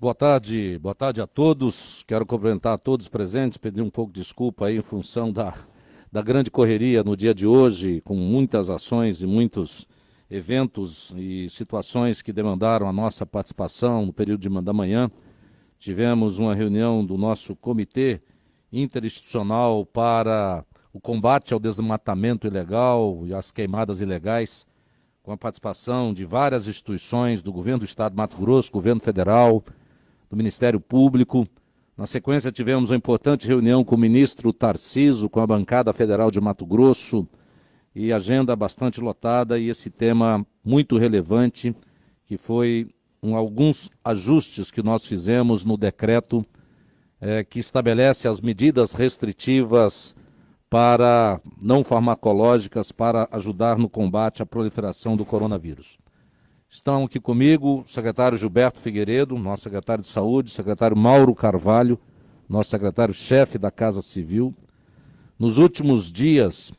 Boa tarde a todos. Quero cumprimentar a todos os presentes, pedir um pouco de desculpa aí em função da grande correria no dia de hoje, com muitas ações e muitos eventos e situações que demandaram a nossa participação no período da manhã. Tivemos uma reunião do nosso Comitê Interinstitucional para o combate ao desmatamento ilegal e às queimadas ilegais, com a participação de várias instituições do Governo do Estado de Mato Grosso, Governo Federal, do Ministério Público. Na sequência, tivemos uma importante reunião com o ministro Tarcísio, com a bancada federal de Mato Grosso, e agenda bastante lotada, e esse tema muito relevante, que foi alguns ajustes que nós fizemos no decreto que estabelece as medidas restritivas para não farmacológicas para ajudar no combate à proliferação do coronavírus. Estão aqui comigo o secretário Gilberto Figueiredo, nosso secretário de Saúde, o secretário Mauro Carvalho, nosso secretário-chefe da Casa Civil. Nos últimos dias,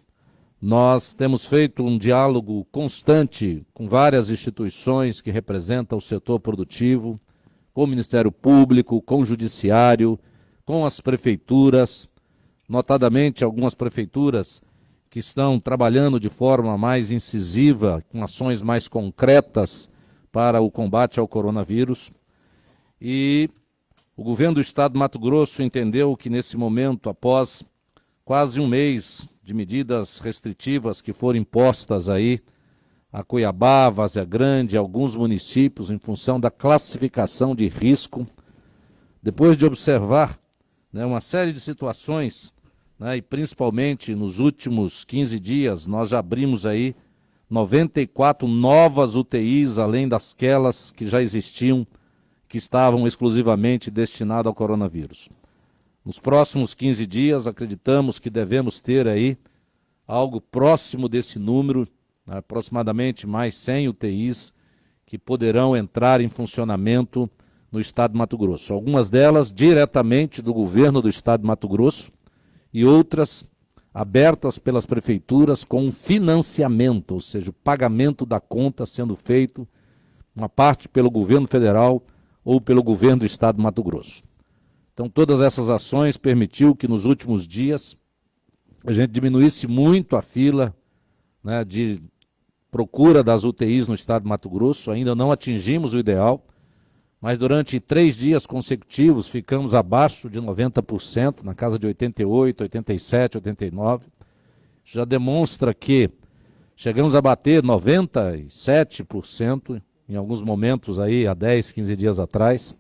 nós temos feito um diálogo constante com várias instituições que representam o setor produtivo, com o Ministério Público, com o Judiciário, com as prefeituras, notadamente algumas prefeituras que estão trabalhando de forma mais incisiva, com ações mais concretas para o combate ao coronavírus. E o governo do Estado de Mato Grosso entendeu que, nesse momento, após quase um mês de medidas restritivas que foram impostas aí a Cuiabá, Várzea Grande, alguns municípios, em função da classificação de risco, depois de observar uma série de situações, e principalmente nos últimos 15 dias, nós já abrimos aí 94 novas UTIs, além daquelas que já existiam, que estavam exclusivamente destinadas ao coronavírus. Nos próximos 15 dias, acreditamos que devemos ter aí algo próximo desse número, aproximadamente mais 100 UTIs, que poderão entrar em funcionamento no Estado de Mato Grosso. Algumas delas diretamente do governo do Estado de Mato Grosso, e outras abertas pelas prefeituras com financiamento, ou seja, o pagamento da conta sendo feito, uma parte pelo governo federal ou pelo governo do Estado de Mato Grosso. Então, todas essas ações permitiu que nos últimos dias a gente diminuísse muito a fila de procura das UTIs no Estado de Mato Grosso. Ainda não atingimos o ideal, mas durante 3 dias consecutivos ficamos abaixo de 90%, na casa de 88%, 87%, 89%. Já demonstra que chegamos a bater 97% em alguns momentos aí, há 10, 15 dias atrás.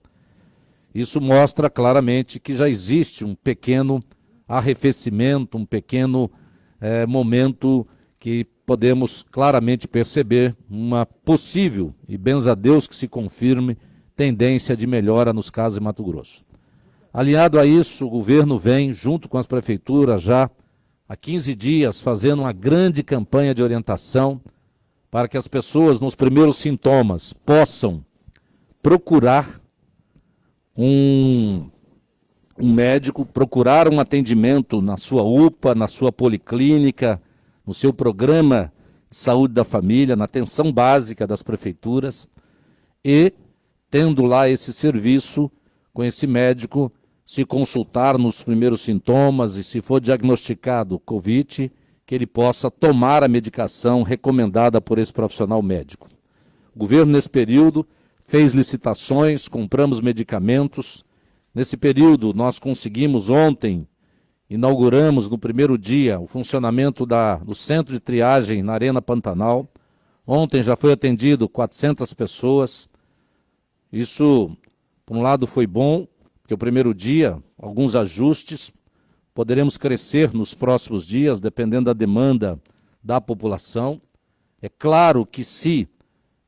Isso mostra claramente que já existe um pequeno arrefecimento, um pequeno momento que podemos claramente perceber uma possível, e benza a Deus que se confirme, tendência de melhora nos casos em Mato Grosso. Aliado a isso, o governo vem, junto com as prefeituras, já há 15 dias, fazendo uma grande campanha de orientação para que as pessoas, nos primeiros sintomas, possam procurar um médico, procurar um atendimento na sua UPA, na sua policlínica, no seu programa de saúde da família, na atenção básica das prefeituras, e tendo lá esse serviço, com esse médico, se consultar nos primeiros sintomas e, se for diagnosticado Covid, que ele possa tomar a medicação recomendada por esse profissional médico. O governo, nesse período, fez licitações, compramos medicamentos. Nesse período, nós conseguimos ontem, inauguramos no primeiro dia o funcionamento do centro de triagem na Arena Pantanal. Ontem já foi atendido 400 pessoas. Isso, por um lado, foi bom, porque o primeiro dia, alguns ajustes, poderemos crescer nos próximos dias, dependendo da demanda da população. É claro que se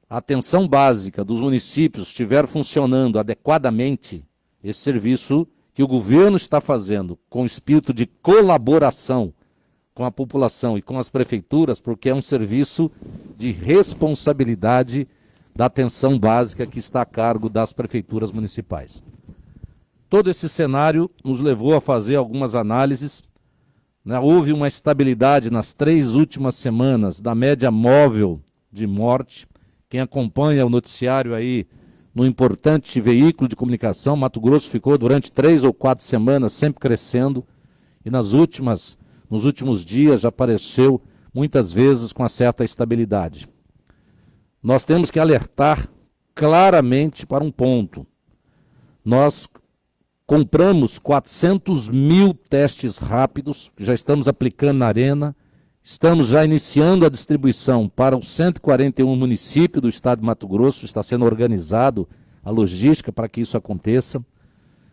a atenção básica dos municípios estiver funcionando adequadamente, esse serviço que o governo está fazendo com espírito de colaboração com a população e com as prefeituras, porque é um serviço de responsabilidade da atenção básica que está a cargo das prefeituras municipais. Todo esse cenário nos levou a fazer algumas análises. Houve uma estabilidade nas 3 últimas semanas da média móvel de morte. Quem acompanha o noticiário aí num importante veículo de comunicação. Mato Grosso ficou durante 3 ou 4 semanas sempre crescendo e nos últimos dias já apareceu muitas vezes com uma certa estabilidade. Nós temos que alertar claramente para um ponto. Nós compramos 400 mil testes rápidos, que já estamos aplicando na Arena, estamos já iniciando a distribuição para os 141 municípios do estado de Mato Grosso, está sendo organizado a logística para que isso aconteça.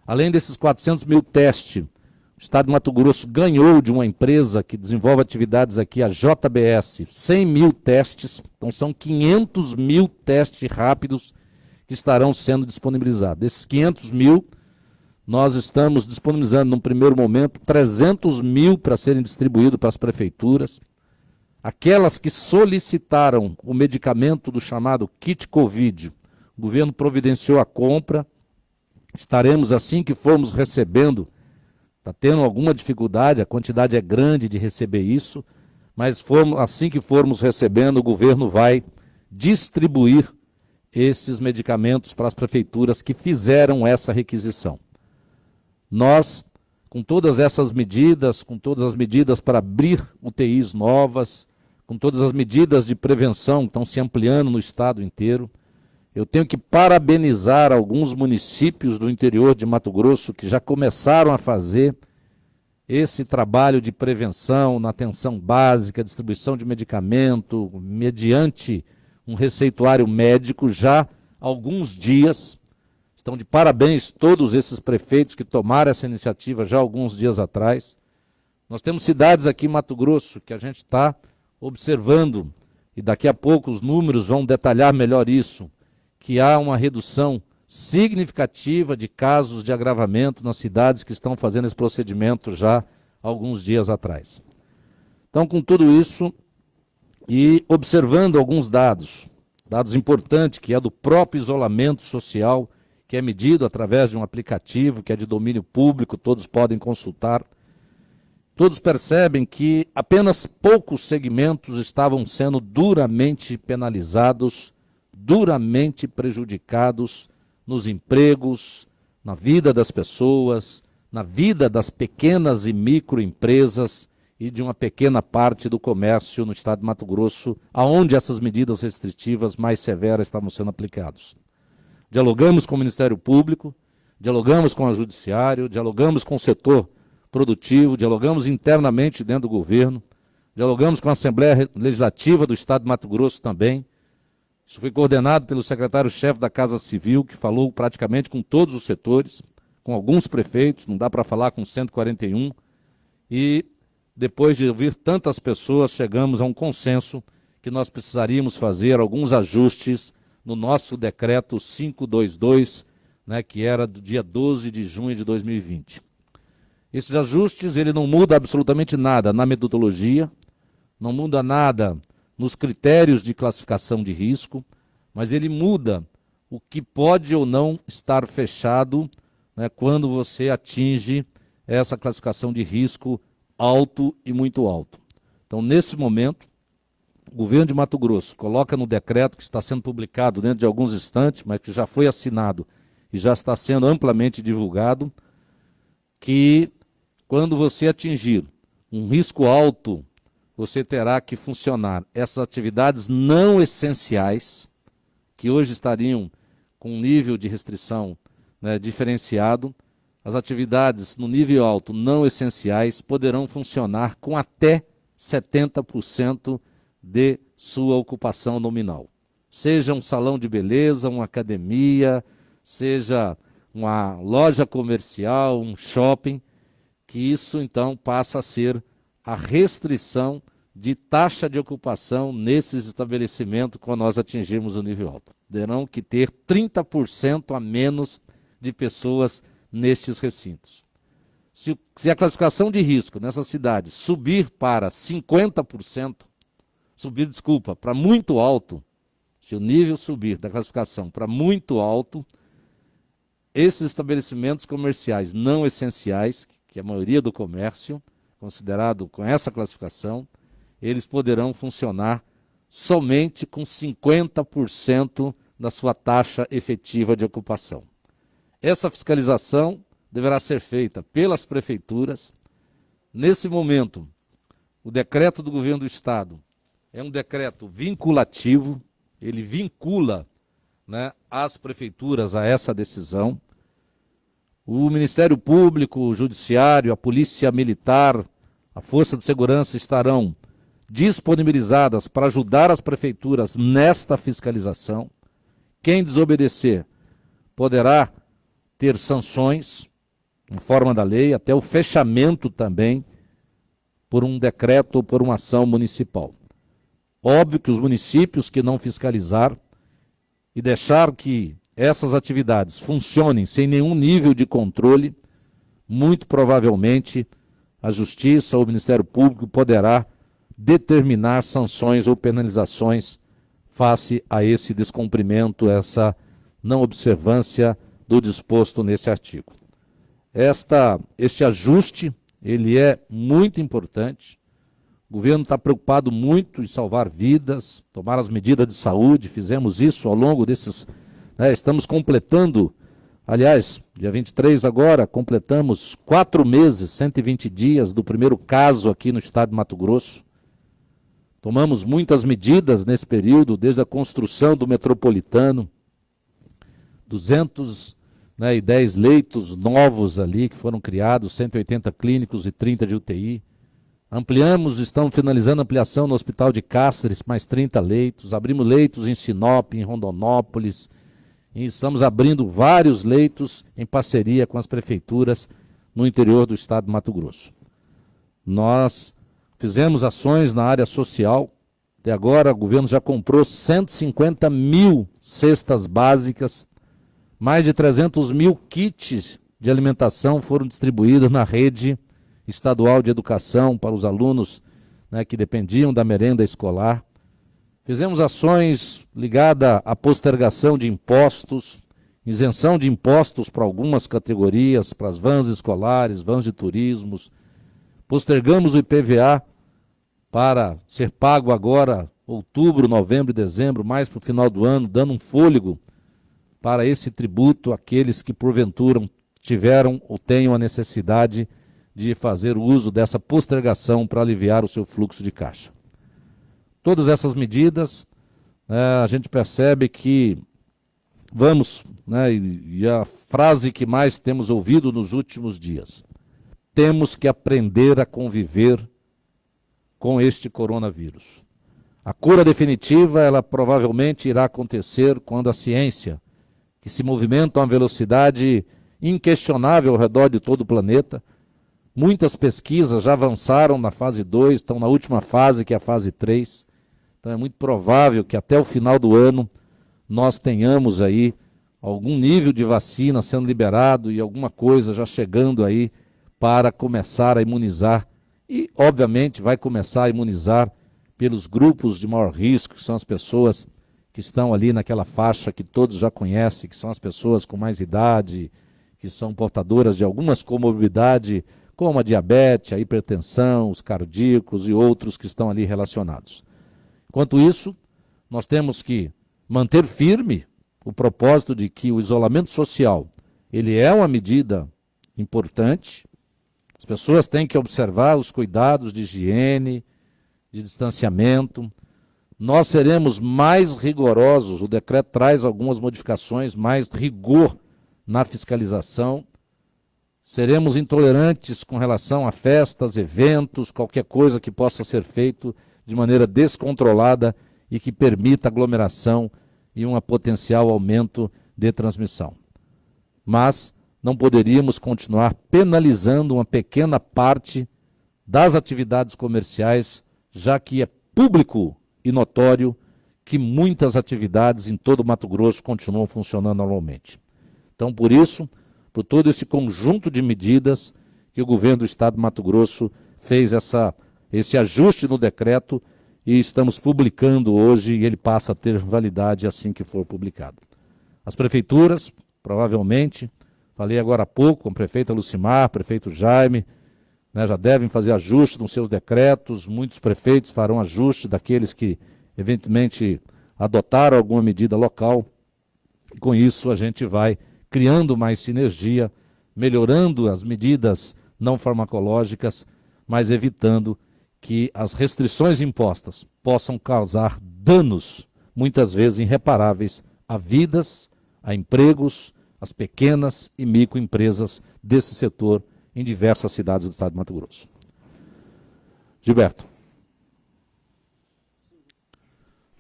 Além desses 400 mil testes, o estado de Mato Grosso ganhou de uma empresa que desenvolve atividades aqui, a JBS, 100 mil testes, então são 500 mil testes rápidos que estarão sendo disponibilizados. Desses 500 mil, nós estamos disponibilizando, num primeiro momento, 300 mil para serem distribuídos para as prefeituras. Aquelas que solicitaram o medicamento do chamado kit Covid, o governo providenciou a compra. Estaremos, assim que formos recebendo, está tendo alguma dificuldade, a quantidade é grande de receber isso, mas assim que formos recebendo, o governo vai distribuir esses medicamentos para as prefeituras que fizeram essa requisição. Nós, com todas essas medidas, com todas as medidas para abrir UTIs novas, com todas as medidas de prevenção que estão se ampliando no estado inteiro, eu tenho que parabenizar alguns municípios do interior de Mato Grosso que já começaram a fazer esse trabalho de prevenção na atenção básica, distribuição de medicamento, mediante um receituário médico já há alguns dias. Estão de parabéns todos esses prefeitos que tomaram essa iniciativa já há alguns dias atrás. Nós temos cidades aqui em Mato Grosso que a gente está observando, e daqui a pouco os números vão detalhar melhor isso, que há uma redução significativa de casos de agravamento nas cidades que estão fazendo esse procedimento já há alguns dias atrás. Então, com tudo isso, e observando alguns dados importantes, que é do próprio isolamento social, que é medido através de um aplicativo, que é de domínio público, todos podem consultar, todos percebem que apenas poucos segmentos estavam sendo duramente penalizados, duramente prejudicados nos empregos, na vida das pessoas, na vida das pequenas e microempresas e de uma pequena parte do comércio no estado de Mato Grosso, aonde essas medidas restritivas mais severas estavam sendo aplicadas. Dialogamos com o Ministério Público, dialogamos com o Judiciário, dialogamos com o setor produtivo, dialogamos internamente dentro do governo, dialogamos com a Assembleia Legislativa do estado de Mato Grosso também. Isso foi coordenado pelo secretário-chefe da Casa Civil, que falou praticamente com todos os setores, com alguns prefeitos, não dá para falar com 141, e depois de ouvir tantas pessoas, chegamos a um consenso que nós precisaríamos fazer alguns ajustes no nosso decreto 522, que era do dia 12 de junho de 2020. Esses ajustes, ele não muda absolutamente nada na metodologia, não muda nada nos critérios de classificação de risco, mas ele muda o que pode ou não estar fechado, quando você atinge essa classificação de risco alto e muito alto. Então, nesse momento, o governo de Mato Grosso coloca no decreto, que está sendo publicado dentro de alguns instantes, mas que já foi assinado e já está sendo amplamente divulgado, que quando você atingir um risco alto, você terá que funcionar essas atividades não essenciais, que hoje estariam com um nível de restrição diferenciado. As atividades no nível alto não essenciais poderão funcionar com até 70% de sua ocupação nominal. Seja um salão de beleza, uma academia, seja uma loja comercial, um shopping, que isso então passa a ser a restrição de taxa de ocupação nesses estabelecimentos quando nós atingirmos o nível alto. Terão que ter 30% a menos de pessoas nestes recintos. Se a classificação de risco nessa cidade subir para 50%, para muito alto, se o nível subir da classificação para muito alto, esses estabelecimentos comerciais não essenciais, que é a maioria do comércio, considerado com essa classificação, eles poderão funcionar somente com 50% da sua taxa efetiva de ocupação. Essa fiscalização deverá ser feita pelas prefeituras. Nesse momento, o decreto do governo do Estado é um decreto vinculativo, ele vincula, né, as prefeituras a essa decisão. O Ministério Público, o Judiciário, a Polícia Militar, a Força de Segurança estarão disponibilizadas para ajudar as prefeituras nesta fiscalização. Quem desobedecer poderá ter sanções, em forma da lei, até o fechamento também, por um decreto ou por uma ação municipal. Óbvio que os municípios que não fiscalizar e deixar que essas atividades funcionem sem nenhum nível de controle, muito provavelmente a Justiça ou o Ministério Público poderá determinar sanções ou penalizações face a esse descumprimento, essa não observância do disposto nesse artigo. Este ajuste, ele é muito importante. O governo está preocupado muito em salvar vidas, tomar as medidas de saúde, fizemos isso ao longo desses... estamos completando, aliás, dia 23 agora, completamos 4 meses, 120 dias do primeiro caso aqui no estado de Mato Grosso. Tomamos muitas medidas nesse período, desde a construção do metropolitano, 210 leitos novos ali que foram criados, 180 clínicos e 30 de UTI. Estamos finalizando a ampliação no Hospital de Cáceres, mais 30 leitos. Abrimos leitos em Sinop, em Rondonópolis. E estamos abrindo vários leitos em parceria com as prefeituras no interior do estado de Mato Grosso. Nós fizemos ações na área social. Até agora, o governo já comprou 150 mil cestas básicas. Mais de 300 mil kits de alimentação foram distribuídos na rede estadual de educação para os alunos, né, que dependiam da merenda escolar. Fizemos ações ligadas à postergação de impostos, isenção de impostos para algumas categorias, para as vans escolares, vans de turismos. Postergamos o IPVA para ser pago agora, outubro, novembro e dezembro, mais para o final do ano, dando um fôlego para esse tributo àqueles que porventura tiveram ou tenham a necessidade de fazer uso dessa postergação para aliviar o seu fluxo de caixa. Todas essas medidas, a gente percebe que vamos, e a frase que mais temos ouvido nos últimos dias, temos que aprender a conviver com este coronavírus. A cura definitiva, ela provavelmente irá acontecer quando a ciência, que se movimenta a uma velocidade inquestionável ao redor de todo o planeta. Muitas pesquisas já avançaram na fase 2, estão na última fase, que é a fase 3. Então é muito provável que até o final do ano nós tenhamos aí algum nível de vacina sendo liberado e alguma coisa já chegando aí para começar a imunizar. E, obviamente, vai começar a imunizar pelos grupos de maior risco, que são as pessoas que estão ali naquela faixa que todos já conhecem, que são as pessoas com mais idade, que são portadoras de algumas comorbidades, como a diabetes, a hipertensão, os cardíacos e outros que estão ali relacionados. Enquanto isso, nós temos que manter firme o propósito de que o isolamento social, ele é uma medida importante. As pessoas têm que observar os cuidados de higiene, de distanciamento. Nós seremos mais rigorosos, o decreto traz algumas modificações, mais rigor na fiscalização. Seremos intolerantes com relação a festas, eventos, qualquer coisa que possa ser feito de maneira descontrolada e que permita aglomeração e um potencial aumento de transmissão. Mas não poderíamos continuar penalizando uma pequena parte das atividades comerciais, já que é público e notório que muitas atividades em todo o Mato Grosso continuam funcionando normalmente. Então, por isso, por todo esse conjunto de medidas que o governo do estado de Mato Grosso fez esse ajuste no decreto e estamos publicando hoje e ele passa a ter validade assim que for publicado. As prefeituras, provavelmente, falei agora há pouco com a prefeita Lucimar, prefeito Jaime, já devem fazer ajustes nos seus decretos, muitos prefeitos farão ajuste daqueles que, eventualmente, adotaram alguma medida local. Com isso, a gente vai criando mais sinergia, melhorando as medidas não farmacológicas, mas evitando que as restrições impostas possam causar danos, muitas vezes irreparáveis, a vidas, a empregos, as pequenas e microempresas desse setor em diversas cidades do estado de Mato Grosso. Gilberto.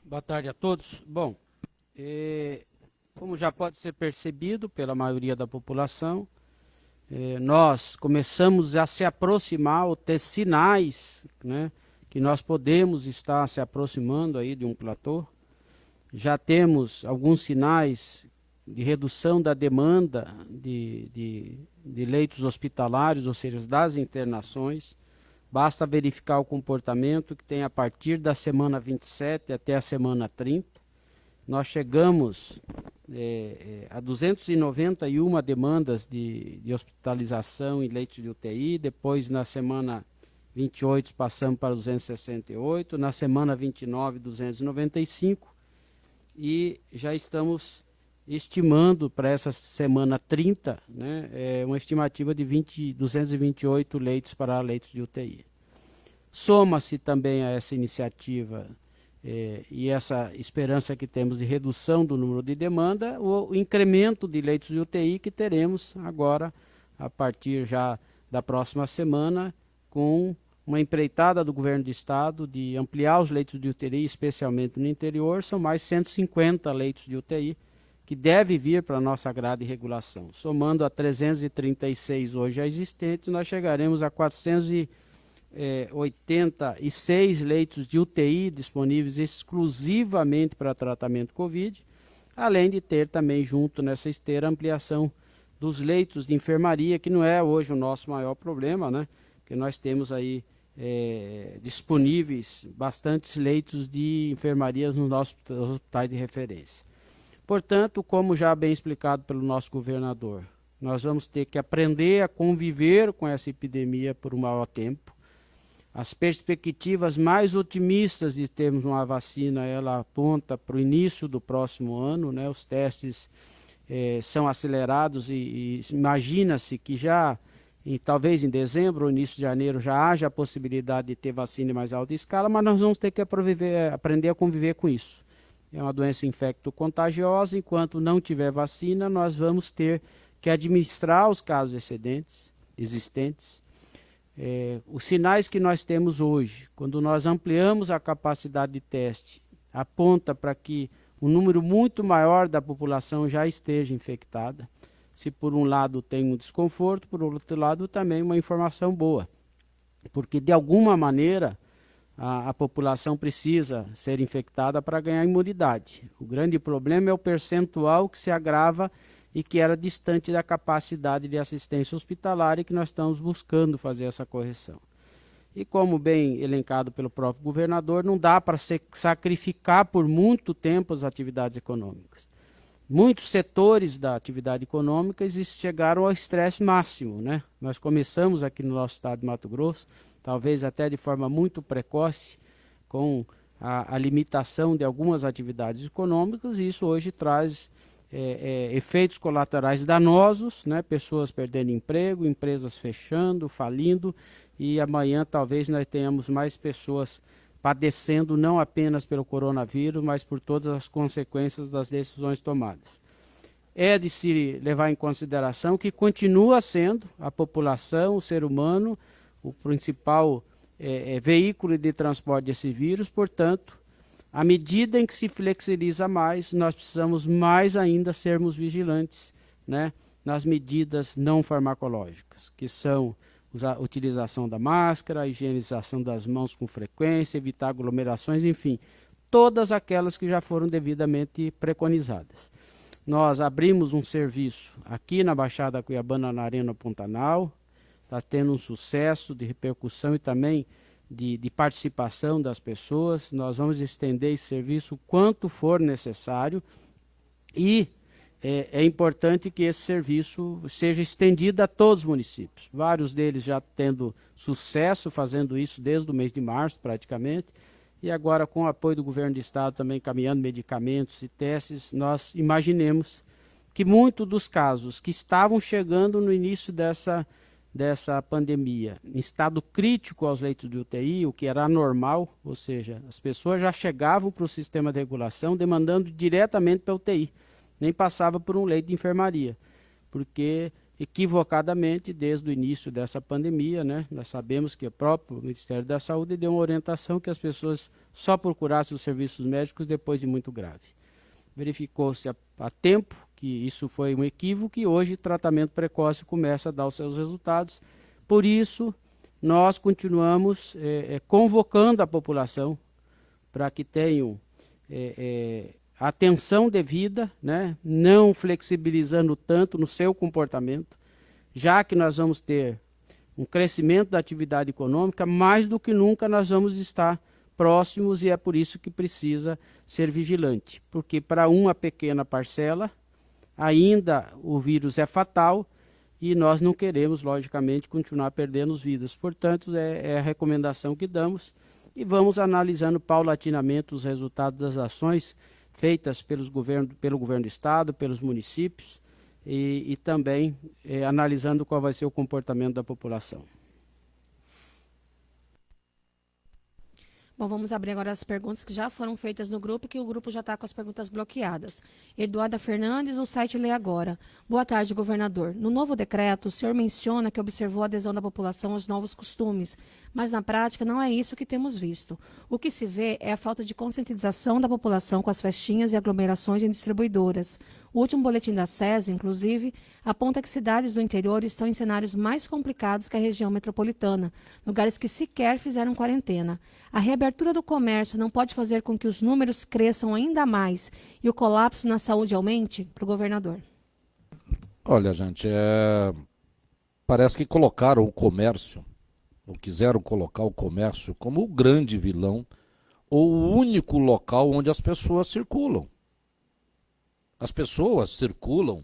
Boa tarde a todos. Bom, como já pode ser percebido pela maioria da população, nós começamos a se aproximar ou ter sinais, né, que nós podemos estar se aproximando aí de um platô. Já temos alguns sinais de redução da demanda de leitos hospitalares, ou seja, das internações. Basta verificar o comportamento que tem a partir da semana 27 até a semana 30. Nós chegamos a 291 demandas de hospitalização em leitos de UTI, depois na semana 28 passamos para 268, na semana 29, 295, e já estamos estimando para essa semana 30, né, uma estimativa de 228 leitos para leitos de UTI. Soma-se também a essa iniciativa e essa esperança que temos de redução do número de demanda, o incremento de leitos de UTI que teremos agora, a partir já da próxima semana, com uma empreitada do governo do estado de ampliar os leitos de UTI, especialmente no interior. São mais 150 leitos de UTI que deve vir para a nossa grade de regulação. Somando a 336 hoje já existentes, nós chegaremos a 486 leitos de UTI disponíveis exclusivamente para tratamento Covid, além de ter também junto nessa esteira a ampliação dos leitos de enfermaria, que não é hoje o nosso maior problema, né? Que nós temos aí disponíveis bastantes leitos de enfermarias nos nossos hospitais de referência. Portanto, como já bem explicado pelo nosso governador, nós vamos ter que aprender a conviver com essa epidemia por um maior tempo. As perspectivas mais otimistas de termos uma vacina, ela aponta para o início do próximo ano, né? Os testes são acelerados e imagina-se que já, talvez em dezembro ou início de janeiro, já haja a possibilidade de ter vacina em mais alta escala, mas nós vamos ter que aprender a conviver com isso. É uma doença infecto-contagiosa, enquanto não tiver vacina, nós vamos ter que administrar os casos existentes. Os sinais que nós temos hoje, quando nós ampliamos a capacidade de teste, aponta para que um número muito maior da população já esteja infectada. Se por um lado tem um desconforto, por outro lado também uma informação boa, porque de alguma maneira a população precisa ser infectada para ganhar imunidade. O grande problema é o percentual que se agrava e que era distante da capacidade de assistência hospitalar, e que nós estamos buscando fazer essa correção. E como bem elencado pelo próprio governador, não dá para sacrificar por muito tempo as atividades econômicas. Muitos setores da atividade econômica chegaram ao estresse máximo, né? Nós começamos aqui no nosso estado de Mato Grosso, talvez até de forma muito precoce, com a limitação de algumas atividades econômicas, e isso hoje traz efeitos colaterais danosos, né? Pessoas perdendo emprego, empresas fechando, falindo, e amanhã talvez nós tenhamos mais pessoas padecendo não apenas pelo coronavírus, mas por todas as consequências das decisões tomadas. É de se levar em consideração que continua sendo a população, o ser humano, o principal veículo de transporte desse vírus. Portanto, à medida em que se flexibiliza mais, nós precisamos mais ainda sermos vigilantes, né, nas medidas não farmacológicas, que são a utilização da máscara, a higienização das mãos com frequência, evitar aglomerações, enfim, todas aquelas que já foram devidamente preconizadas. Nós abrimos um serviço aqui na Baixada Cuiabana, na Arena Pantanal, está tendo um sucesso de repercussão e também de participação das pessoas. Nós vamos estender esse serviço o quanto for necessário, e é importante que esse serviço seja estendido a todos os municípios. Vários deles já tendo sucesso fazendo isso desde o mês de março, praticamente, e agora com o apoio do governo do estado também caminhando medicamentos e testes, nós imaginemos que muitos dos casos que estavam chegando no início dessa pandemia, em estado crítico aos leitos de UTI, o que era anormal, ou seja, as pessoas já chegavam para o sistema de regulação demandando diretamente para a UTI, nem passava por um leito de enfermaria, porque equivocadamente, desde o início dessa pandemia, né, nós sabemos que o próprio Ministério da Saúde deu uma orientação que as pessoas só procurassem os serviços médicos depois de muito grave. Verificou-se a tempo que isso foi um equívoco e hoje o tratamento precoce começa a dar os seus resultados. Por isso, nós continuamos convocando a população para que tenham atenção devida, né? Não flexibilizando tanto no seu comportamento, já que nós vamos ter um crescimento da atividade econômica, mais do que nunca nós vamos estar próximos e é por isso que precisa ser vigilante, porque para uma pequena parcela ainda o vírus é fatal e nós não queremos, logicamente, continuar perdendo vidas. Portanto, é a recomendação que damos e vamos analisando paulatinamente os resultados das ações feitas pelo governo do Estado, pelos municípios e também analisando qual vai ser o comportamento da população. Bom, vamos abrir agora as perguntas que já foram feitas no grupo, que o grupo já está com as perguntas bloqueadas. Eduarda Fernandes, do site Lê Agora. Boa tarde, governador. No novo decreto, o senhor menciona que observou a adesão da população aos novos costumes, mas na prática não é isso que temos visto. O que se vê é a falta de conscientização da população com as festinhas e aglomerações em distribuidoras. O último boletim da SESI, inclusive, aponta que cidades do interior estão em cenários mais complicados que a região metropolitana, lugares que sequer fizeram quarentena. A reabertura do comércio não pode fazer com que os números cresçam ainda mais e o colapso na saúde aumente? Para o governador. Olha, gente, parece que colocaram o comércio, ou quiseram colocar o comércio como o grande vilão, ou o único local onde as pessoas circulam. As pessoas circulam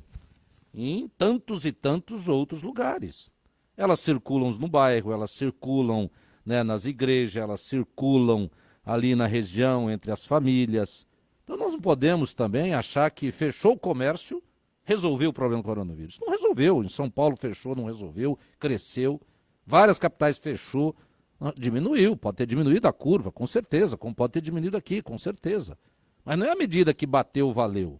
em tantos e tantos outros lugares. Elas circulam no bairro, elas circulam, né, nas igrejas, elas circulam ali na região, entre as famílias. Então nós não podemos também achar que fechou o comércio, resolveu o problema do coronavírus. Não resolveu. Em São Paulo fechou, não resolveu, cresceu. Várias capitais fechou, diminuiu. Pode ter diminuído a curva, com certeza, como pode ter diminuído aqui, com certeza. Mas não é a medida que bateu, valeu.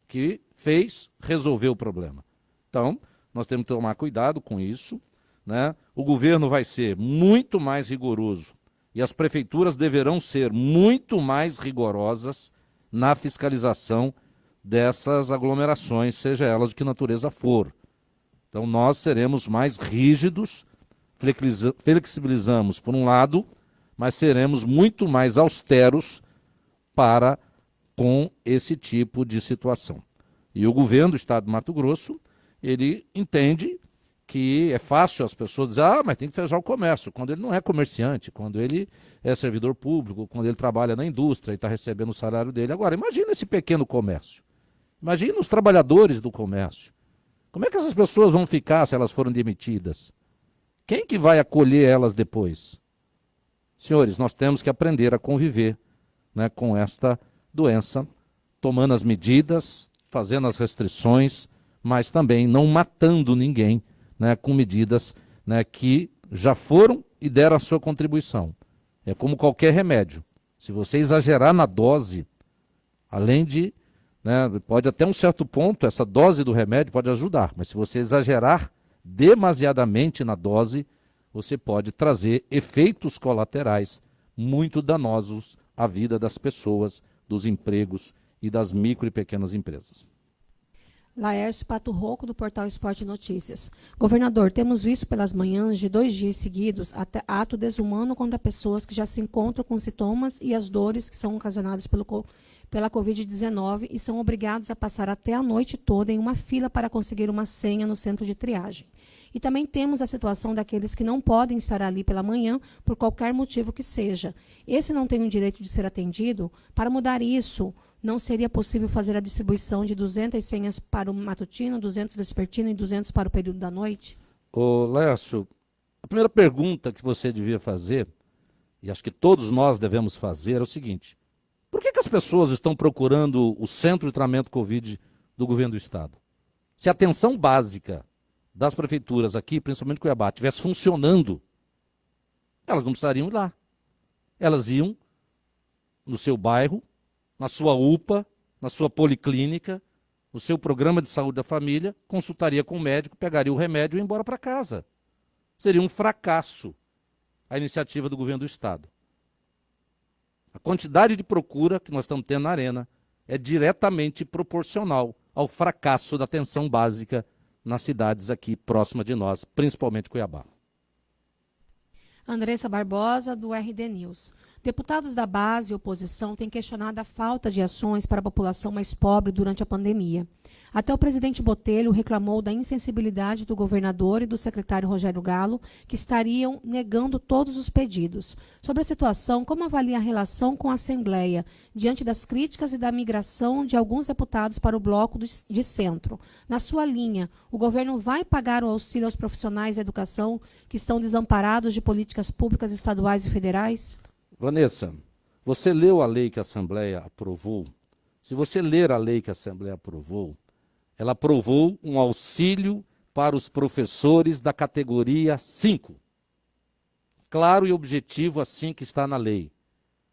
Que fez, resolveu o problema. Então, nós temos que tomar cuidado com isso, né? O governo vai ser muito mais rigoroso e as prefeituras deverão ser muito mais rigorosas na fiscalização dessas aglomerações, seja elas de que natureza for. Então, nós seremos mais rígidos, flexibilizamos por um lado, mas seremos muito mais austeros para com esse tipo de situação. E o governo do estado de Mato Grosso, ele entende que é fácil as pessoas dizer, mas tem que fechar o comércio, quando ele não é comerciante, quando ele é servidor público, quando ele trabalha na indústria e está recebendo o salário dele. Agora, imagina esse pequeno comércio, imagina os trabalhadores do comércio. Como é que essas pessoas vão ficar se elas forem demitidas? Quem que vai acolher elas depois? Senhores, nós temos que aprender a conviver, né, com esta doença, tomando as medidas, fazendo as restrições, mas também não matando ninguém, né, com medidas, né, que já foram e deram a sua contribuição. É como qualquer remédio. Se você exagerar na dose, além de, né, pode até um certo ponto, essa dose do remédio pode ajudar, mas se você exagerar demasiadamente na dose, você pode trazer efeitos colaterais muito danosos à vida das pessoas, dos empregos e das micro e pequenas empresas. Laércio Pato Rocco, do portal Esporte Notícias. Governador, temos visto pelas manhãs de 2 dias seguidos ato desumano contra pessoas que já se encontram com sintomas e as dores que são ocasionadas pela Covid-19 e são obrigados a passar até a noite toda em uma fila para conseguir uma senha no centro de triagem. E também temos a situação daqueles que não podem estar ali pela manhã por qualquer motivo que seja. Esse não tem o direito de ser atendido? Para mudar isso, não seria possível fazer a distribuição de 200 senhas para o matutino, 200 vespertino e 200 para o período da noite? Ô, Lécio, a primeira pergunta que você devia fazer, e acho que todos nós devemos fazer, é o seguinte: por que as pessoas estão procurando o centro de tratamento Covid do governo do Estado. Se a atenção básica das prefeituras aqui, principalmente Cuiabá, estivesse funcionando, elas não precisariam ir lá. Elas iam no seu bairro, na sua UPA, na sua policlínica, no seu programa de saúde da família, consultaria com o médico, pegaria o remédio e ia embora para casa. Seria um fracasso a iniciativa do governo do Estado. A quantidade de procura que nós estamos tendo na Arena é diretamente proporcional ao fracasso da atenção básica nas cidades aqui próximas de nós, principalmente Cuiabá. Andressa Barbosa, do RD News. Deputados da base e oposição têm questionado a falta de ações para a população mais pobre durante a pandemia. Até o presidente Botelho reclamou da insensibilidade do governador e do secretário Rogério Galo, que estariam negando todos os pedidos. Sobre a situação, como avalia a relação com a Assembleia, diante das críticas e da migração de alguns deputados para o bloco de centro? Na sua linha, o governo vai pagar o auxílio aos profissionais da educação que estão desamparados de políticas públicas estaduais e federais? Vanessa, você leu a lei que a Assembleia aprovou? Se você ler a lei que a Assembleia aprovou, ela aprovou um auxílio para os professores da categoria 5. Claro e objetivo, assim que está na lei.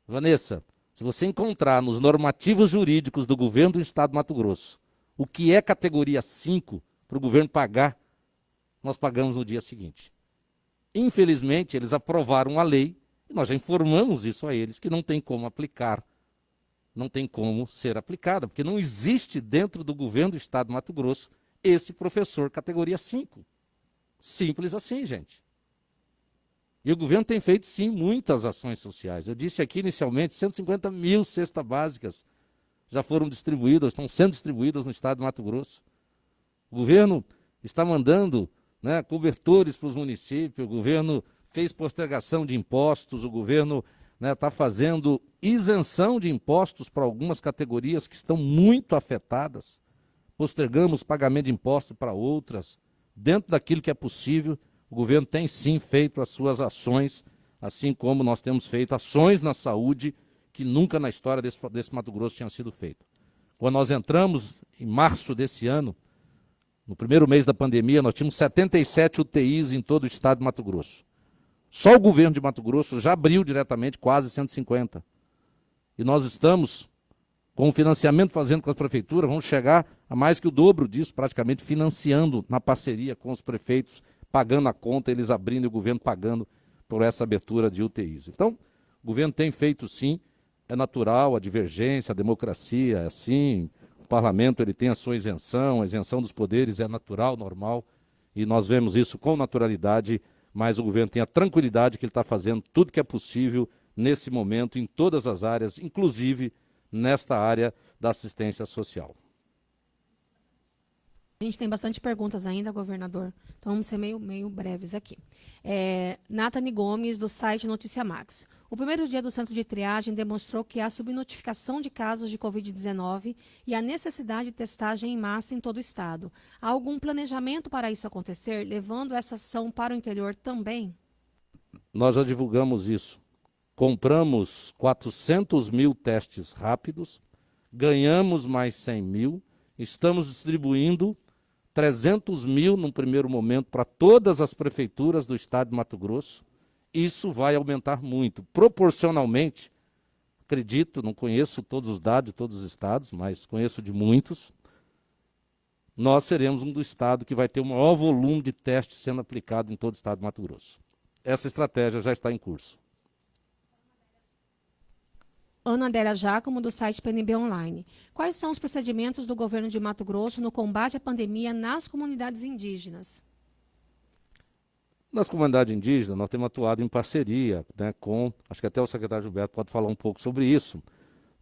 Vanessa, se você encontrar nos normativos jurídicos do governo do Estado de Mato Grosso o que é categoria 5 para o governo pagar, nós pagamos no dia seguinte. Infelizmente, eles aprovaram a lei, e nós já informamos isso a eles, que não tem como aplicar, não tem como ser aplicada, porque não existe dentro do governo do Estado de Mato Grosso esse professor categoria 5. Simples assim, gente. E o governo tem feito, sim, muitas ações sociais. Eu disse aqui inicialmente, 150 mil cestas básicas já foram distribuídas, estão sendo distribuídas no Estado de Mato Grosso. O governo está mandando, né, cobertores para os municípios, o governo fez postergação de impostos, o governo está fazendo isenção de impostos para algumas categorias que estão muito afetadas. Postergamos pagamento de impostos para outras. Dentro daquilo que é possível, o governo tem sim feito as suas ações, assim como nós temos feito ações na saúde que nunca na história desse Mato Grosso tinham sido feitas. Quando nós entramos em março desse ano, no primeiro mês da pandemia, nós tínhamos 77 UTIs em todo o estado de Mato Grosso. Só o governo de Mato Grosso já abriu diretamente quase 150. E nós estamos, com o financiamento fazendo com as prefeituras, vamos chegar a mais que o dobro disso, praticamente financiando na parceria com os prefeitos, pagando a conta, eles abrindo e o governo pagando por essa abertura de UTIs. Então, o governo tem feito sim, é natural, a divergência, a democracia, é assim, o parlamento ele tem a sua isenção, a isenção dos poderes é natural, normal, e nós vemos isso com naturalidade, mas o governo tem a tranquilidade que ele está fazendo tudo que é possível nesse momento, em todas as áreas, inclusive nesta área da assistência social. A gente tem bastante perguntas ainda, governador, então vamos ser meio breves aqui. Nathani Gomes, do site Notícia Max. O primeiro dia do centro de triagem demonstrou que há subnotificação de casos de Covid-19 e a necessidade de testagem em massa em todo o estado. Há algum planejamento para isso acontecer, levando essa ação para o interior também? Nós já divulgamos isso. Compramos 400 mil testes rápidos, ganhamos mais 100 mil, estamos distribuindo 300 mil num primeiro momento para todas as prefeituras do estado de Mato Grosso. Isso vai aumentar muito. Proporcionalmente, acredito, não conheço todos os dados de todos os estados, mas conheço de muitos, nós seremos um dos estados que vai ter o maior volume de testes sendo aplicado em todo o estado de Mato Grosso. Essa estratégia já está em curso. Ana Adélia Giacomo, do site PNB Online. Quais são os procedimentos do governo de Mato Grosso no combate à pandemia nas comunidades indígenas? Nas comunidades indígenas, nós temos atuado em parceria, né, com, acho que até o secretário Gilberto pode falar um pouco sobre isso,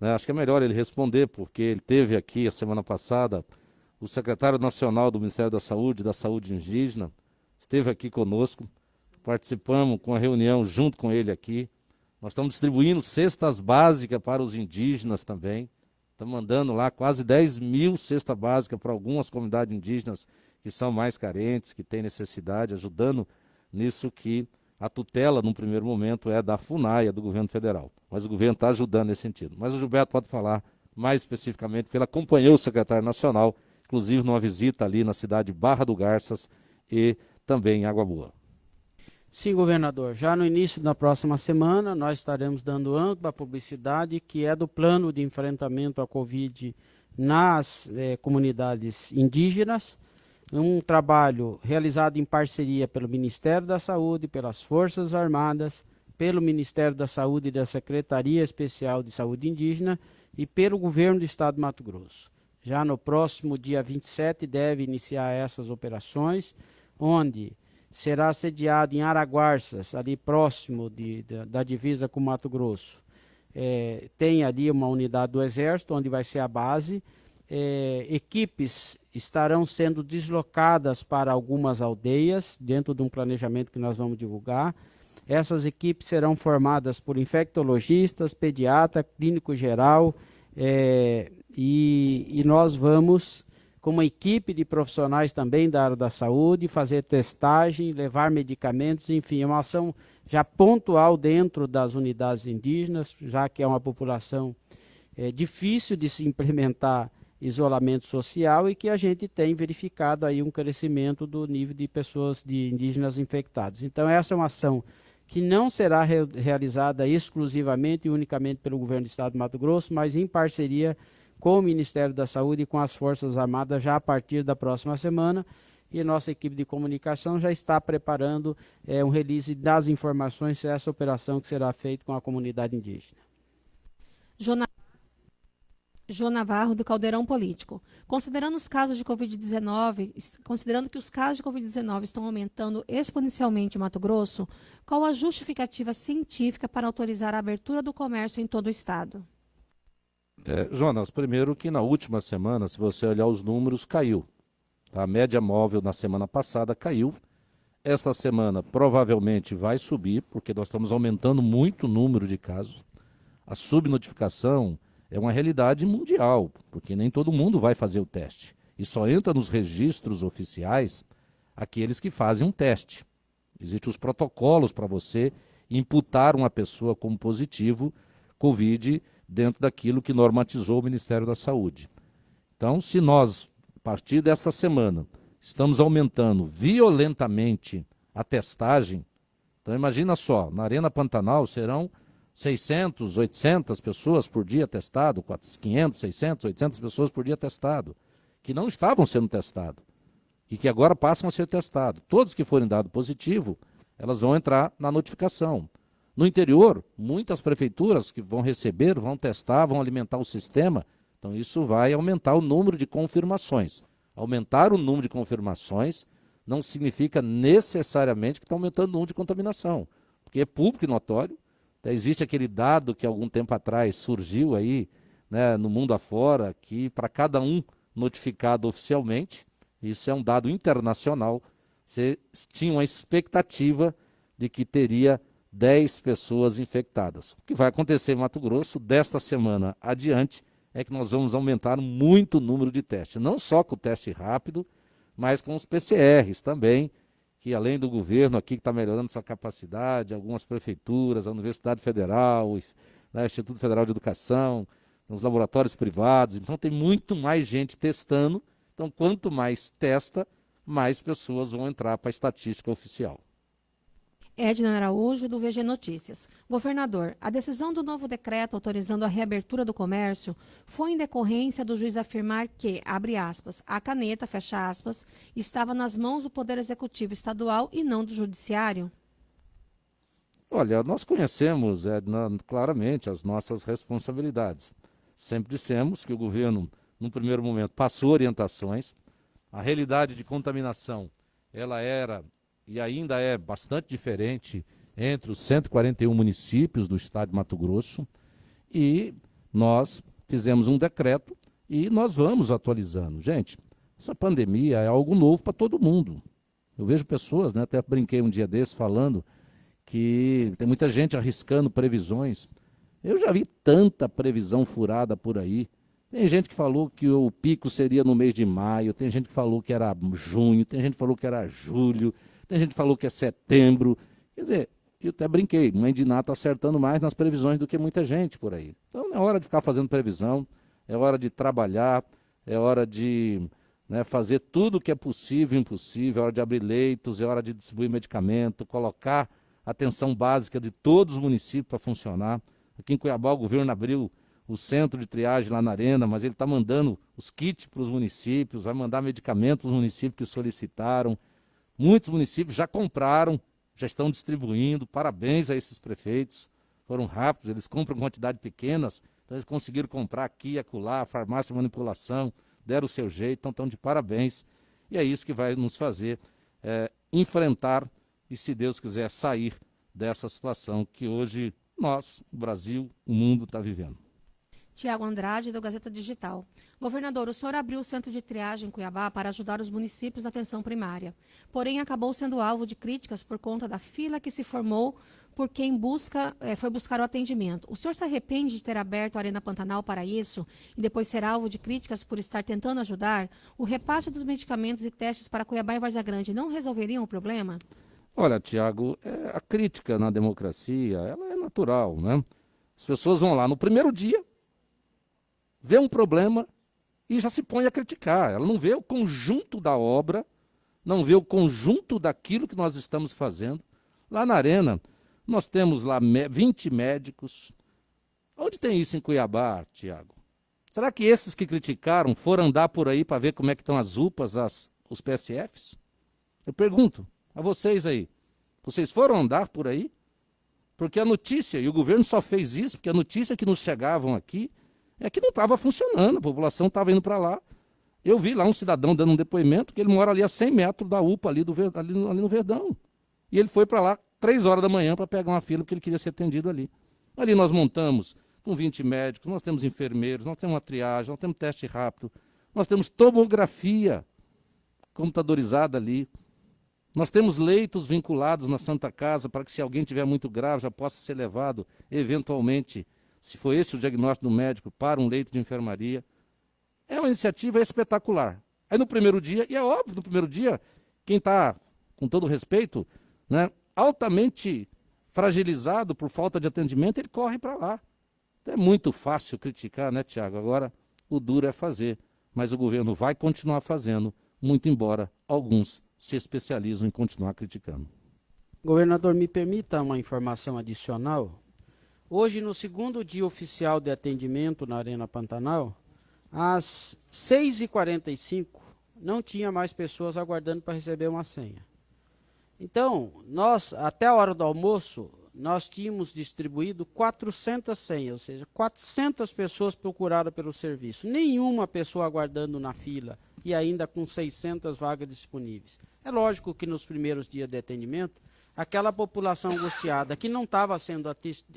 né, acho que é melhor ele responder, porque ele teve aqui a semana passada, o secretário nacional do Ministério da Saúde Indígena, esteve aqui conosco, participamos com a reunião junto com ele aqui, nós estamos distribuindo cestas básicas para os indígenas também, estamos mandando lá quase 10 mil cestas básicas para algumas comunidades indígenas que são mais carentes, que têm necessidade, ajudando nisso que a tutela, num primeiro momento, é da FUNAI, é do governo federal. Mas o governo está ajudando nesse sentido. Mas o Gilberto pode falar mais especificamente, porque ele acompanhou o secretário nacional inclusive numa visita ali na cidade de Barra do Garças e também em Água Boa. Sim, governador. Já no início da próxima semana, nós estaremos dando ampla publicidade, que é do plano de enfrentamento à Covid nas comunidades indígenas, um trabalho realizado em parceria pelo Ministério da Saúde, pelas Forças Armadas, pelo Ministério da Saúde e da Secretaria Especial de Saúde Indígena e pelo Governo do Estado de Mato Grosso. Já no próximo dia 27 deve iniciar essas operações, onde será sediado em Araguarças, ali próximo da divisa com Mato Grosso. Tem ali uma unidade do Exército, onde vai ser a base. Equipes estarão sendo deslocadas para algumas aldeias, dentro de um planejamento que nós vamos divulgar. Essas equipes serão formadas por infectologistas, pediatra, clínico geral, e nós vamos, com uma equipe de profissionais também da área da saúde, fazer testagem, levar medicamentos, enfim, é uma ação já pontual dentro das unidades indígenas, já que é uma população difícil de se implementar isolamento social e que a gente tem verificado aí um crescimento do nível de pessoas de indígenas infectados. Então essa é uma ação que não será realizada exclusivamente e unicamente pelo governo do Estado de Mato Grosso, mas em parceria com o Ministério da Saúde e com as Forças Armadas já a partir da próxima semana. E nossa equipe de comunicação já está preparando um release das informações dessa operação que será feita com a comunidade indígena. João Navarro, do Caldeirão Político. Considerando que os casos de Covid-19 estão aumentando exponencialmente em Mato Grosso, qual a justificativa científica para autorizar a abertura do comércio em todo o estado? Jonas, primeiro que na última semana, se você olhar os números, caiu. A média móvel na semana passada caiu. Esta semana provavelmente vai subir, porque nós estamos aumentando muito o número de casos. A subnotificação é uma realidade mundial, porque nem todo mundo vai fazer o teste. E só entra nos registros oficiais aqueles que fazem um teste. Existem os protocolos para você imputar uma pessoa como positivo Covid dentro daquilo que normatizou o Ministério da Saúde. Então, se nós, a partir desta semana, estamos aumentando violentamente a testagem, então imagina só, na Arena Pantanal serão 600, 800 pessoas por dia testado, 500, 600, 800 pessoas por dia testado, que não estavam sendo testados e que agora passam a ser testados. Todos que forem dado positivo, elas vão entrar na notificação. No interior, muitas prefeituras que vão receber, vão testar, vão alimentar o sistema, então isso vai aumentar o número de confirmações. Aumentar o número de confirmações não significa necessariamente que está aumentando o número de contaminação, porque é público e notório. Existe aquele dado que algum tempo atrás surgiu aí, né, no mundo afora, que para cada um notificado oficialmente, isso é um dado internacional, você tinha uma expectativa de que teria 10 pessoas infectadas. O que vai acontecer em Mato Grosso desta semana adiante é que nós vamos aumentar muito o número de testes, não só com o teste rápido, mas com os PCRs também, que além do governo aqui que está melhorando sua capacidade, algumas prefeituras, a Universidade Federal, né, Instituto Federal de Educação, os laboratórios privados, então tem muito mais gente testando, então quanto mais testa, mais pessoas vão entrar para a estatística oficial. Edna Araújo, do VG Notícias. Governador, a decisão do novo decreto autorizando a reabertura do comércio foi em decorrência do juiz afirmar que, abre aspas, a caneta, fecha aspas, estava nas mãos do Poder Executivo Estadual e não do Judiciário? Olha, nós conhecemos, Edna, claramente as nossas responsabilidades. Sempre dissemos que o governo, num primeiro momento, passou orientações. A realidade de contaminação, ela era e ainda é bastante diferente entre os 141 municípios do estado de Mato Grosso, e nós fizemos um decreto e nós vamos atualizando. Gente, essa pandemia é algo novo para todo mundo. Eu vejo pessoas, né, até brinquei um dia desses falando que tem muita gente arriscando previsões. Eu já vi tanta previsão furada por aí. Tem gente que falou que o pico seria no mês de maio, tem gente que falou que era junho, tem gente que falou que era julho, tem gente que falou que é setembro. Quer dizer, eu até brinquei, mãe de Ná está acertando mais nas previsões do que muita gente por aí. Então é hora de ficar fazendo previsão, é hora de trabalhar, é hora de né, fazer tudo o que é possível e impossível, é hora de abrir leitos, é hora de distribuir medicamento, colocar a atenção básica de todos os municípios para funcionar. Aqui em Cuiabá o governo abriu o centro de triagem lá na Arena, mas ele está mandando os kits para os municípios, vai mandar medicamentos para os municípios que solicitaram. Muitos municípios já compraram, já estão distribuindo. Parabéns a esses prefeitos, foram rápidos, eles compram quantidades pequenas, então eles conseguiram comprar aqui e acolá, farmácia de manipulação, deram o seu jeito, então estão de parabéns. E é isso que vai nos fazer enfrentar e, se Deus quiser, sair dessa situação que hoje nós, o Brasil, o mundo está vivendo. Tiago Andrade, do Gazeta Digital. Governador, o senhor abriu o centro de triagem em Cuiabá para ajudar os municípios na atenção primária. Porém, acabou sendo alvo de críticas por conta da fila que se formou por quem foi buscar o atendimento. O senhor se arrepende de ter aberto a Arena Pantanal para isso e depois ser alvo de críticas por estar tentando ajudar? O repasse dos medicamentos e testes para Cuiabá e Várzea Grande não resolveriam o problema? Olha, Tiago, a crítica na democracia, ela é natural, né? As pessoas vão lá no primeiro dia, vê um problema e já se põe a criticar. Ela não vê o conjunto da obra, não vê o conjunto daquilo que nós estamos fazendo. Lá na Arena, nós temos lá 20 médicos. Onde tem isso em Cuiabá, Tiago? Será que esses que criticaram foram andar por aí para ver como é que estão as UPAs, os PSFs? Eu pergunto a vocês aí, vocês foram andar por aí? Porque a notícia, e o governo só fez isso porque a notícia que nos chegavam aqui é que não estava funcionando, a população estava indo para lá. Eu vi lá um cidadão dando um depoimento que ele mora ali a 100 metros da UPA, ali no Verdão. E ele foi para lá 3 horas da manhã para pegar uma fila porque ele queria ser atendido ali. Ali nós montamos com 20 médicos, nós temos enfermeiros, nós temos uma triagem, nós temos teste rápido, nós temos tomografia computadorizada ali. Nós temos leitos vinculados na Santa Casa para que, se alguém tiver muito grave, já possa ser levado, eventualmente, se for esse o diagnóstico do médico, para um leito de enfermaria. É uma iniciativa espetacular. Aí no primeiro dia, e é óbvio, no primeiro dia, quem está, com todo respeito, né, altamente fragilizado por falta de atendimento, ele corre para lá. Então é muito fácil criticar, né, Tiago? Agora, o duro é fazer. Mas o governo vai continuar fazendo, muito embora alguns se especializam em continuar criticando. Governador, me permita uma informação adicional. Hoje, no segundo dia oficial de atendimento na Arena Pantanal, às 6h45, não tinha mais pessoas aguardando para receber uma senha. Então, nós, até a hora do almoço, nós tínhamos distribuído 400 senhas, ou seja, 400 pessoas procuraram pelo serviço. Nenhuma pessoa aguardando na fila e ainda com 600 vagas disponíveis. É lógico que nos primeiros dias de atendimento, aquela população angustiada que não estava sendo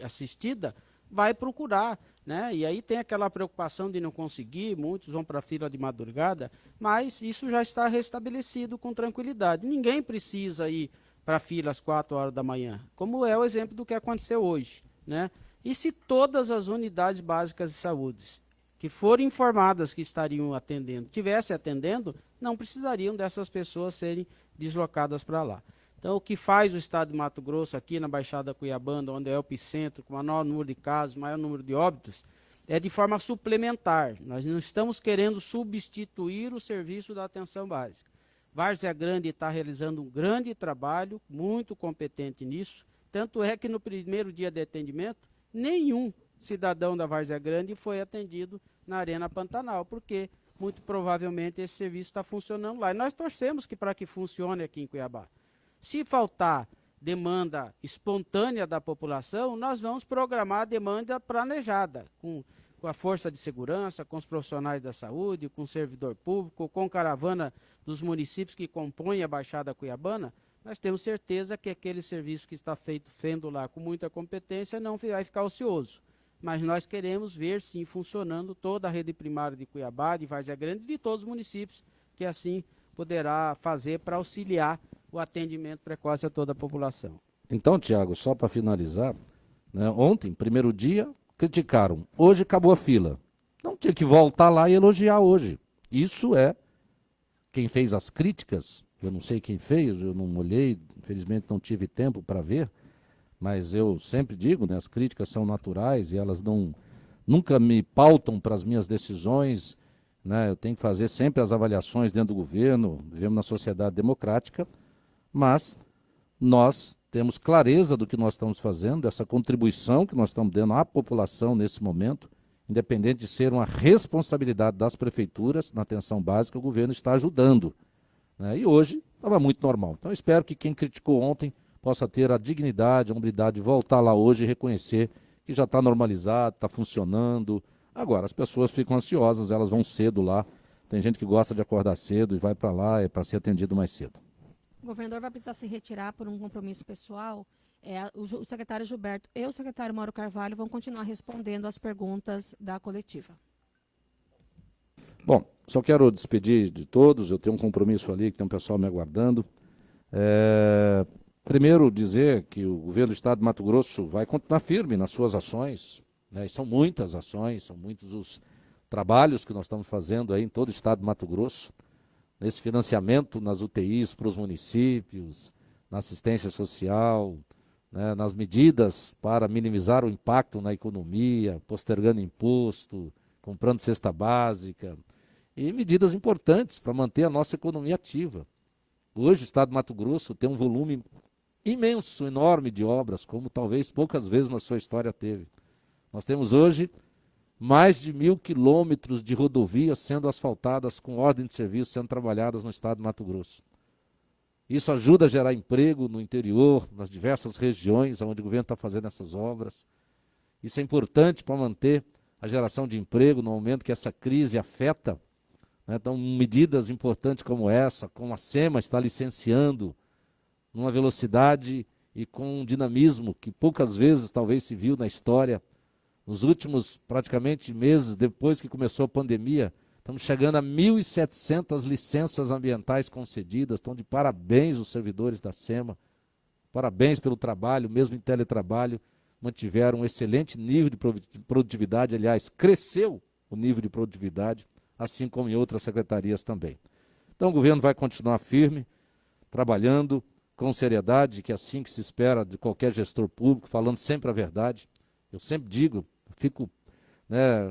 assistida vai procurar, né? E aí tem aquela preocupação de não conseguir, muitos vão para a fila de madrugada, mas isso já está restabelecido com tranquilidade. Ninguém precisa ir para a fila às 4 horas da manhã, como é o exemplo do que aconteceu hoje, né? E se todas as unidades básicas de saúde que forem informadas que estariam atendendo, estivessem atendendo, não precisariam dessas pessoas serem deslocadas para lá. Então, o que faz o estado de Mato Grosso, aqui na Baixada Cuiabana, onde é o epicentro, com o maior número de casos, maior número de óbitos, é de forma suplementar. Nós não estamos querendo substituir o serviço da atenção básica. Várzea Grande está realizando um grande trabalho, muito competente nisso, tanto é que no primeiro dia de atendimento, nenhum cidadão da Várzea Grande foi atendido na Arena Pantanal, porque muito provavelmente esse serviço está funcionando lá. E nós torcemos para que funcione aqui em Cuiabá. Se faltar demanda espontânea da população, nós vamos programar a demanda planejada, com a força de segurança, com os profissionais da saúde, com o servidor público, com caravana dos municípios que compõem a Baixada Cuiabana. Nós temos certeza que aquele serviço que está feito lá com muita competência não vai ficar ocioso. Mas nós queremos ver, sim, funcionando toda a rede primária de Cuiabá, de Várzea Grande e de todos os municípios, que assim poderá fazer para auxiliar o atendimento precoce a toda a população. Então, Tiago, só para finalizar, né, ontem, primeiro dia, criticaram. Hoje acabou a fila. Não tinha que voltar lá e elogiar hoje. Isso é quem fez as críticas. Eu não sei quem fez, eu não olhei, infelizmente não tive tempo para ver, mas eu sempre digo, né, as críticas são naturais e elas nunca me pautam para as minhas decisões. né? Eu tenho que fazer sempre as avaliações dentro do governo, vivemos na sociedade democrática, mas nós temos clareza do que nós estamos fazendo, essa contribuição que nós estamos dando à população nesse momento, independente de ser uma responsabilidade das prefeituras, na atenção básica, o governo está ajudando, né? E hoje estava muito normal. Então, eu espero que quem criticou ontem possa ter a dignidade, a hombridade de voltar lá hoje e reconhecer que já está normalizado, está funcionando. Agora, as pessoas ficam ansiosas, elas vão cedo lá. Tem gente que gosta de acordar cedo e vai para lá para ser atendido mais cedo. O governador vai precisar se retirar por um compromisso pessoal. O secretário Gilberto e o secretário Mauro Carvalho vão continuar respondendo às perguntas da coletiva. Bom, só quero despedir de todos, eu tenho um compromisso ali, que tem um pessoal me aguardando. Primeiro dizer que o governo do estado de Mato Grosso vai continuar firme nas suas ações, né? E são muitas ações, são muitos os trabalhos que nós estamos fazendo aí em todo o estado de Mato Grosso, nesse financiamento nas UTIs para os municípios, na assistência social, né, nas medidas para minimizar o impacto na economia, postergando imposto, comprando cesta básica, e medidas importantes para manter a nossa economia ativa. Hoje o estado de Mato Grosso tem um volume imenso, enorme de obras, como talvez poucas vezes na sua história teve. Nós temos hoje mais de 1.000 quilômetros de rodovias sendo asfaltadas com ordem de serviço sendo trabalhadas no estado de Mato Grosso. Isso ajuda a gerar emprego no interior, nas diversas regiões onde o governo está fazendo essas obras. Isso é importante para manter a geração de emprego no momento que essa crise afeta, né? Então, medidas importantes como essa, como a SEMA está licenciando, numa velocidade e com um dinamismo que poucas vezes talvez se viu na história. Nos últimos praticamente meses, depois que começou a pandemia, estamos chegando a 1.700 licenças ambientais concedidas. Estão de parabéns os servidores da SEMA. Parabéns pelo trabalho, mesmo em teletrabalho, mantiveram um excelente nível de produtividade. Aliás, cresceu o nível de produtividade, assim como em outras secretarias também. Então o governo vai continuar firme, trabalhando com seriedade, que é assim que se espera de qualquer gestor público, falando sempre a verdade. Eu sempre digo, fico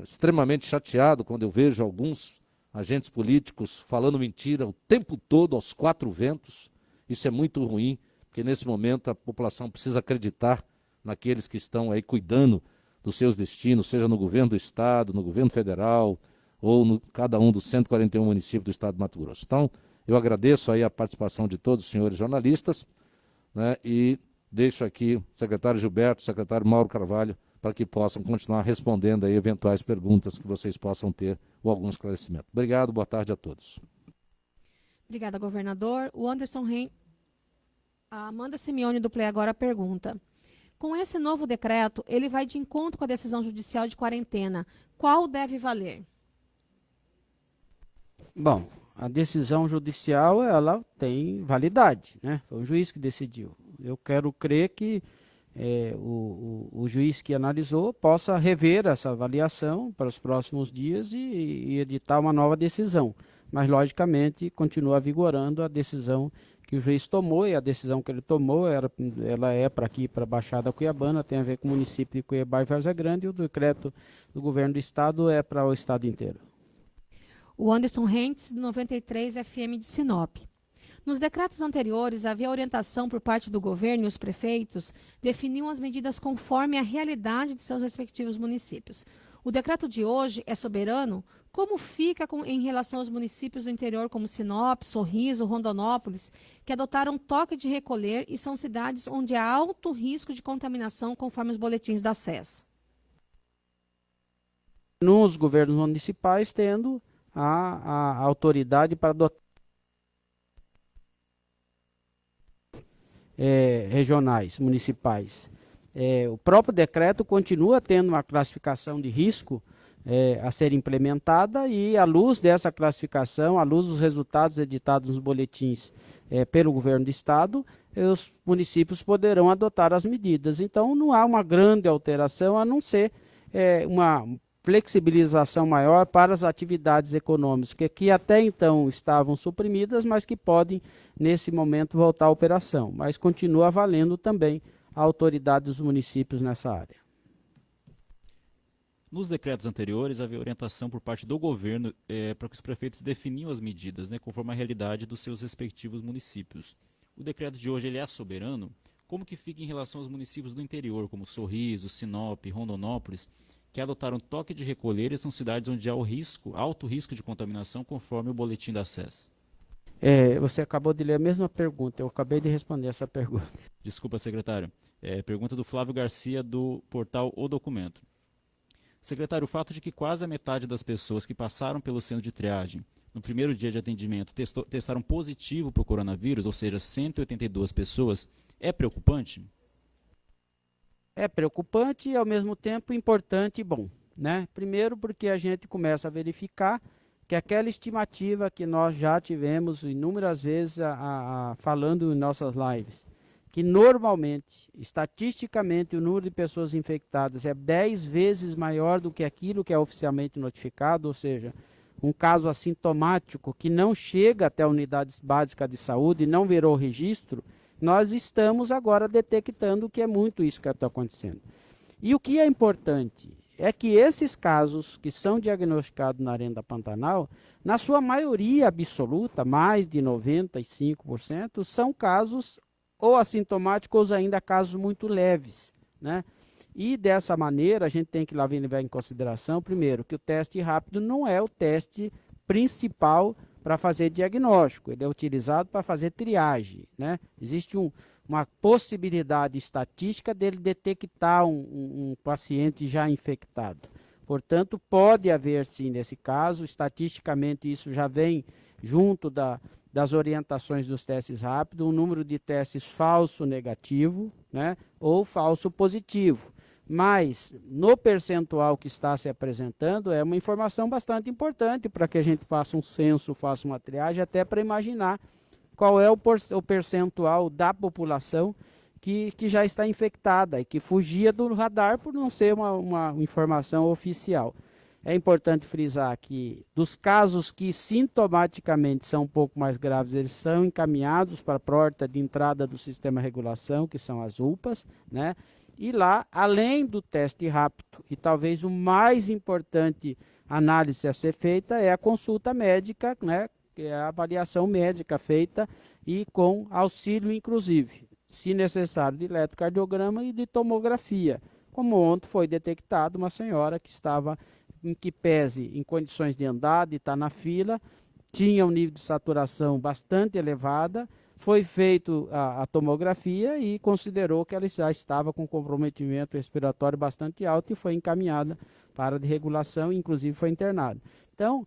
extremamente chateado quando eu vejo alguns agentes políticos falando mentira o tempo todo, aos quatro ventos. Isso é muito ruim, porque nesse momento a população precisa acreditar naqueles que estão aí cuidando dos seus destinos, seja no governo do estado, no governo federal, ou no cada um dos 141 municípios do estado de Mato Grosso. Então, eu agradeço aí a participação de todos os senhores jornalistas, né, e deixo aqui o secretário Gilberto, o secretário Mauro Carvalho, para que possam continuar respondendo aí eventuais perguntas que vocês possam ter ou algum esclarecimento. Obrigado, boa tarde a todos. Obrigada, governador. O Anderson Rein... A Amanda Simeone do Play Agora pergunta: com esse novo decreto, ele vai de encontro com a decisão judicial de quarentena. Qual deve valer? Bom, a decisão judicial, ela tem validade, né? Foi o juiz que decidiu. Eu quero crer que o juiz que analisou possa rever essa avaliação para os próximos dias e editar uma nova decisão. Mas, logicamente, continua vigorando a decisão que o juiz tomou, e a decisão que ele tomou, ela é para aqui, para a Baixada Cuiabana, tem a ver com o município de Cuiabá e Várzea Grande, e o decreto do governo do estado é para o estado inteiro. O Anderson Rentes, 93 FM de Sinop. Nos decretos anteriores, havia orientação por parte do governo e os prefeitos definiam as medidas conforme a realidade de seus respectivos municípios. O decreto de hoje é soberano? Como fica em relação aos municípios do interior como Sinop, Sorriso, Rondonópolis, que adotaram toque de recolher e são cidades onde há alto risco de contaminação, conforme os boletins da SES? Nos governos municipais, tendo a autoridade para adotar regionais, municipais. O próprio decreto continua tendo uma classificação de risco a ser implementada, e à luz dessa classificação, à luz dos resultados editados nos boletins pelo governo do estado, os municípios poderão adotar as medidas. Então não há uma grande alteração, a não ser uma flexibilização maior para as atividades econômicas que até então estavam suprimidas, mas que podem nesse momento voltar à operação. Mas continua valendo também a autoridade dos municípios nessa área. Nos decretos anteriores, havia orientação por parte do governo para que os prefeitos definiam as medidas, né, conforme a realidade dos seus respectivos municípios. O decreto de hoje ele é soberano? Como que fica em relação aos municípios do interior, como Sorriso, Sinop, Rondonópolis, que adotaram toque de recolher e são cidades onde há alto risco de contaminação, conforme o boletim da SES? Você acabou de ler a mesma pergunta, eu acabei de responder essa pergunta. Desculpa, secretário. Pergunta do Flávio Garcia, do portal O Documento. Secretário, o fato de que quase a metade das pessoas que passaram pelo centro de triagem no primeiro dia de atendimento testaram positivo para o coronavírus, ou seja, 182 pessoas, é preocupante? É preocupante e, ao mesmo tempo, importante e bom, né? Primeiro porque a gente começa a verificar que aquela estimativa que nós já tivemos inúmeras vezes falando em nossas lives, que normalmente, estatisticamente, o número de pessoas infectadas é 10 vezes maior do que aquilo que é oficialmente notificado, ou seja, um caso assintomático que não chega até a unidade básica de saúde e não virou registro, nós estamos agora detectando que é muito isso que está acontecendo. E o que é importante é que esses casos que são diagnosticados na Arena Pantanal, na sua maioria absoluta, mais de 95%, são casos ou assintomáticos ou ainda casos muito leves, né? E dessa maneira a gente tem que levar em consideração, primeiro, que o teste rápido não é o teste principal para fazer diagnóstico, ele é utilizado para fazer triagem, né? Existe uma possibilidade estatística dele detectar um paciente já infectado. Portanto, pode haver sim nesse caso, estatisticamente isso já vem junto das orientações dos testes rápidos, um número de testes falso negativo, né, ou falso positivo. Mas, no percentual que está se apresentando, é uma informação bastante importante para que a gente faça um censo, faça uma triagem, até para imaginar qual é o percentual da população que já está infectada e que fugia do radar por não ser uma informação oficial. É importante frisar que dos casos que sintomaticamente são um pouco mais graves, eles são encaminhados para a porta de entrada do sistema de regulação, que são as UPAs, né? E lá, além do teste rápido, e talvez o mais importante análise a ser feita é a consulta médica, né? Que é a avaliação médica feita e com auxílio, inclusive, se necessário, de eletrocardiograma e de tomografia. Como ontem foi detectado uma senhora que estava em que pese em condições de andar, de estar na fila, tinha um nível de saturação bastante elevada, foi feito a tomografia e considerou que ela já estava com comprometimento respiratório bastante alto e foi encaminhada para a de regulação, inclusive foi internada. Então,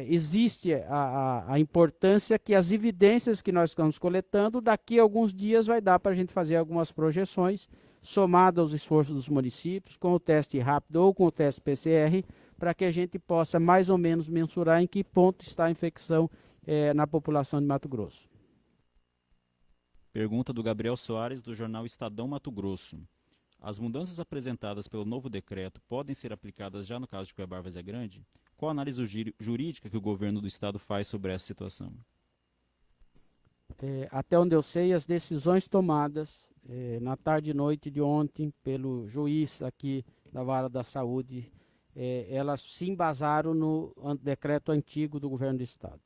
existe a importância que as evidências que nós estamos coletando, daqui a alguns dias vai dar para a gente fazer algumas projeções, somado aos esforços dos municípios, com o teste rápido ou com o teste PCR, para que a gente possa mais ou menos mensurar em que ponto está a infecção na população de Mato Grosso. Pergunta do Gabriel Soares, do jornal Estadão Mato Grosso. As mudanças apresentadas pelo novo decreto podem ser aplicadas já no caso de Cuiabá Várzea Grande? Qual a análise jurídica que o governo do estado faz sobre essa situação? Até onde eu sei, as decisões tomadas na tarde e noite de ontem pelo juiz aqui da Vara da Saúde, elas se embasaram no decreto antigo do governo do estado.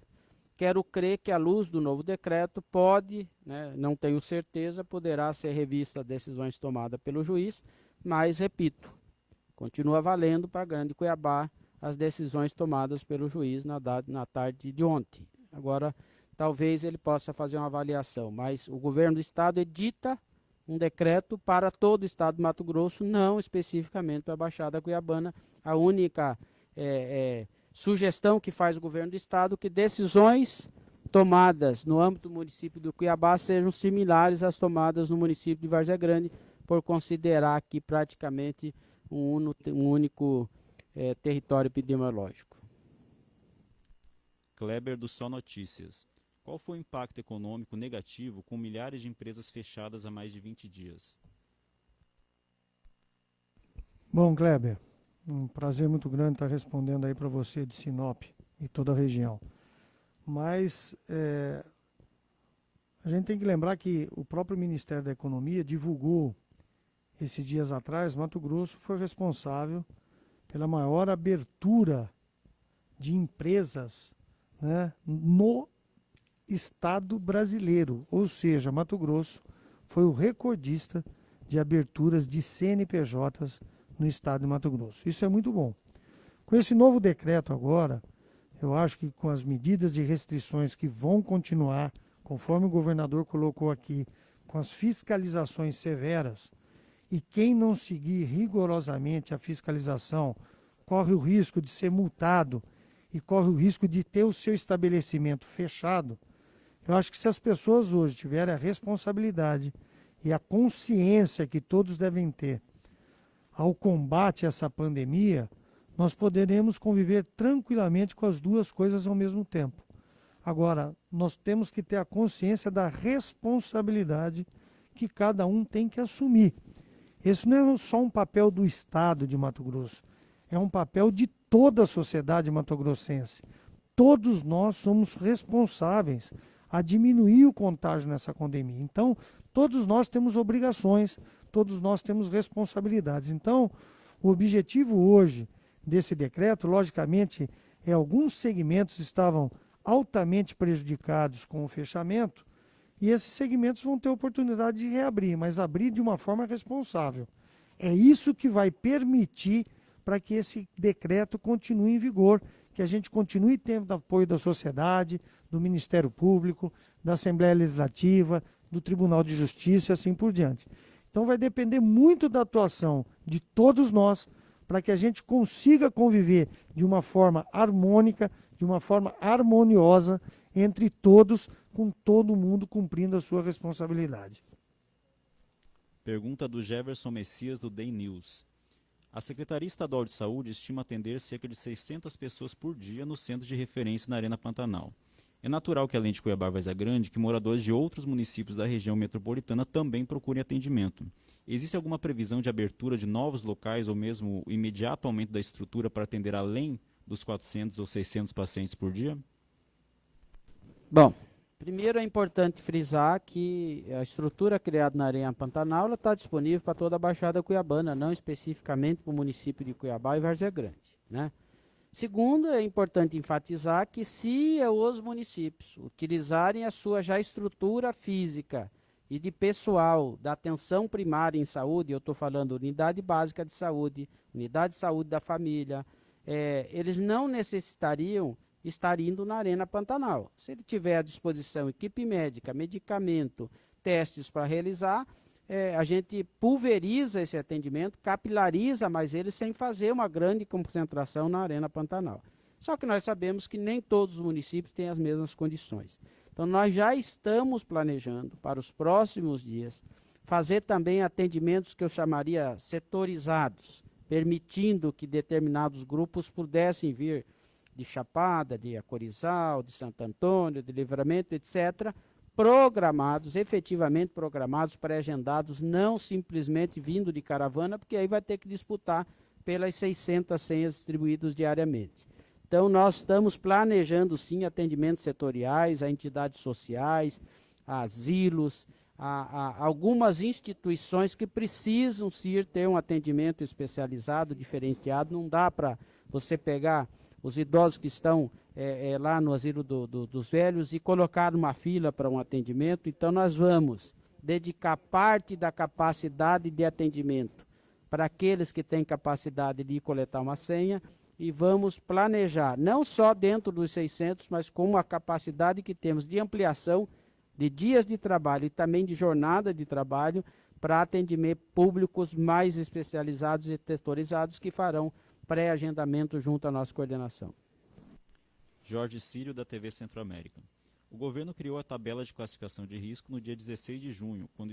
Quero crer que, à luz do novo decreto, pode, né, não tenho certeza, poderá ser revista as decisões tomadas pelo juiz, mas, repito, continua valendo para a Grande Cuiabá as decisões tomadas pelo juiz na tarde de ontem. Agora, talvez ele possa fazer uma avaliação, mas o governo do estado edita um decreto para todo o estado de Mato Grosso, não especificamente para a Baixada Cuiabana. A única sugestão que faz o governo do estado que decisões tomadas no âmbito do município do Cuiabá sejam similares às tomadas no município de Várzea Grande, por considerar aqui praticamente um único território epidemiológico. Kleber do Só Notícias. Qual foi o impacto econômico negativo com milhares de empresas fechadas há mais de 20 dias? Bom, Kleber, um prazer muito grande estar respondendo aí para você de Sinop e toda a região. Mas a gente tem que lembrar que o próprio Ministério da Economia divulgou esses dias atrás, Mato Grosso foi responsável pela maior abertura de empresas, né, no estado brasileiro, ou seja, Mato Grosso foi o recordista de aberturas de CNPJs no estado de Mato Grosso. Isso é muito bom. Com esse novo decreto agora, eu acho que com as medidas de restrições que vão continuar, conforme o governador colocou aqui, com as fiscalizações severas, e quem não seguir rigorosamente a fiscalização corre o risco de ser multado e corre o risco de ter o seu estabelecimento fechado. Eu acho que se as pessoas hoje tiverem a responsabilidade e a consciência que todos devem ter ao combate a essa pandemia, nós poderemos conviver tranquilamente com as duas coisas ao mesmo tempo. Agora, nós temos que ter a consciência da responsabilidade que cada um tem que assumir. Esse não é só um papel do Estado de Mato Grosso, é um papel de toda a sociedade matogrossense. Todos nós somos responsáveis a diminuir o contágio nessa pandemia. Então, todos nós temos obrigações, todos nós temos responsabilidades. Então, o objetivo hoje desse decreto, logicamente, é alguns segmentos estavam altamente prejudicados com o fechamento, e esses segmentos vão ter oportunidade de reabrir, mas abrir de uma forma responsável. É isso que vai permitir para que esse decreto continue em vigor, que a gente continue tendo apoio da sociedade, do Ministério Público, da Assembleia Legislativa, do Tribunal de Justiça e assim por diante. Então vai depender muito da atuação de todos nós para que a gente consiga conviver de uma forma harmônica, de uma forma harmoniosa entre todos, com todo mundo cumprindo a sua responsabilidade. Pergunta do Jefferson Messias, do DEM News. A Secretaria Estadual de Saúde estima atender cerca de 600 pessoas por dia no centro de referência na Arena Pantanal. É natural que, além de Cuiabá e Várzea Grande, que moradores de outros municípios da região metropolitana também procurem atendimento. Existe alguma previsão de abertura de novos locais ou mesmo imediato aumento da estrutura para atender além dos 400 ou 600 pacientes por dia? Bom, primeiro é importante frisar que a estrutura criada na Arena Pantanal está disponível para toda a Baixada Cuiabana, não especificamente para o município de Cuiabá e Várzea Grande, né? Segundo, é importante enfatizar que se os municípios utilizarem a sua já estrutura física e de pessoal da atenção primária em saúde, eu estou falando unidade básica de saúde, unidade de saúde da família, eles não necessitariam estar indo na Arena Pantanal. Se ele tiver à disposição equipe médica, medicamento, testes para realizar, a gente pulveriza esse atendimento, capilariza mais ele sem fazer uma grande concentração na Arena Pantanal. Só que nós sabemos que nem todos os municípios têm as mesmas condições. Então nós já estamos planejando para os próximos dias fazer também atendimentos que eu chamaria setorizados, permitindo que determinados grupos pudessem vir de Chapada, de Acorizal, de Santo Antônio, de Livramento, etc., programados, efetivamente programados, pré-agendados, não simplesmente vindo de caravana, porque aí vai ter que disputar pelas 600 senhas distribuídas diariamente. Então, nós estamos planejando, sim, atendimentos setoriais a entidades sociais, a asilos, a algumas instituições que precisam, sim, ter um atendimento especializado, diferenciado. Não dá para você pegar os idosos que estão lá no asilo dos velhos e colocar uma fila para um atendimento. Então, nós vamos dedicar parte da capacidade de atendimento para aqueles que têm capacidade de ir coletar uma senha e vamos planejar, não só dentro dos 600, mas com a capacidade que temos de ampliação de dias de trabalho e também de jornada de trabalho para atendimento públicos mais especializados e setorizados que farão pré-agendamento junto à nossa coordenação. Jorge Círio, da TV Centro-América. O governo criou a tabela de classificação de risco no dia 16 de junho, quando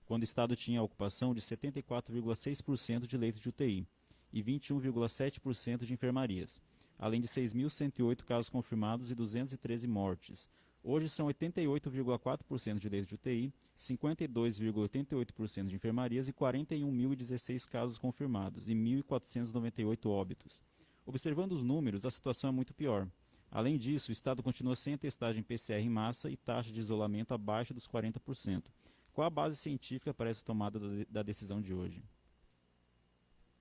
o Estado tinha a ocupação de 74,6% de leitos de UTI e 21,7% de enfermarias, além de 6.108 casos confirmados e 213 mortes. Hoje são 88,4% de leitos de UTI, 52,88% de enfermarias e 41.016 casos confirmados e 1.498 óbitos. Observando os números, a situação é muito pior. Além disso, o Estado continua sem a testagem PCR em massa e taxa de isolamento abaixo dos 40%. Qual a base científica para essa tomada da decisão de hoje?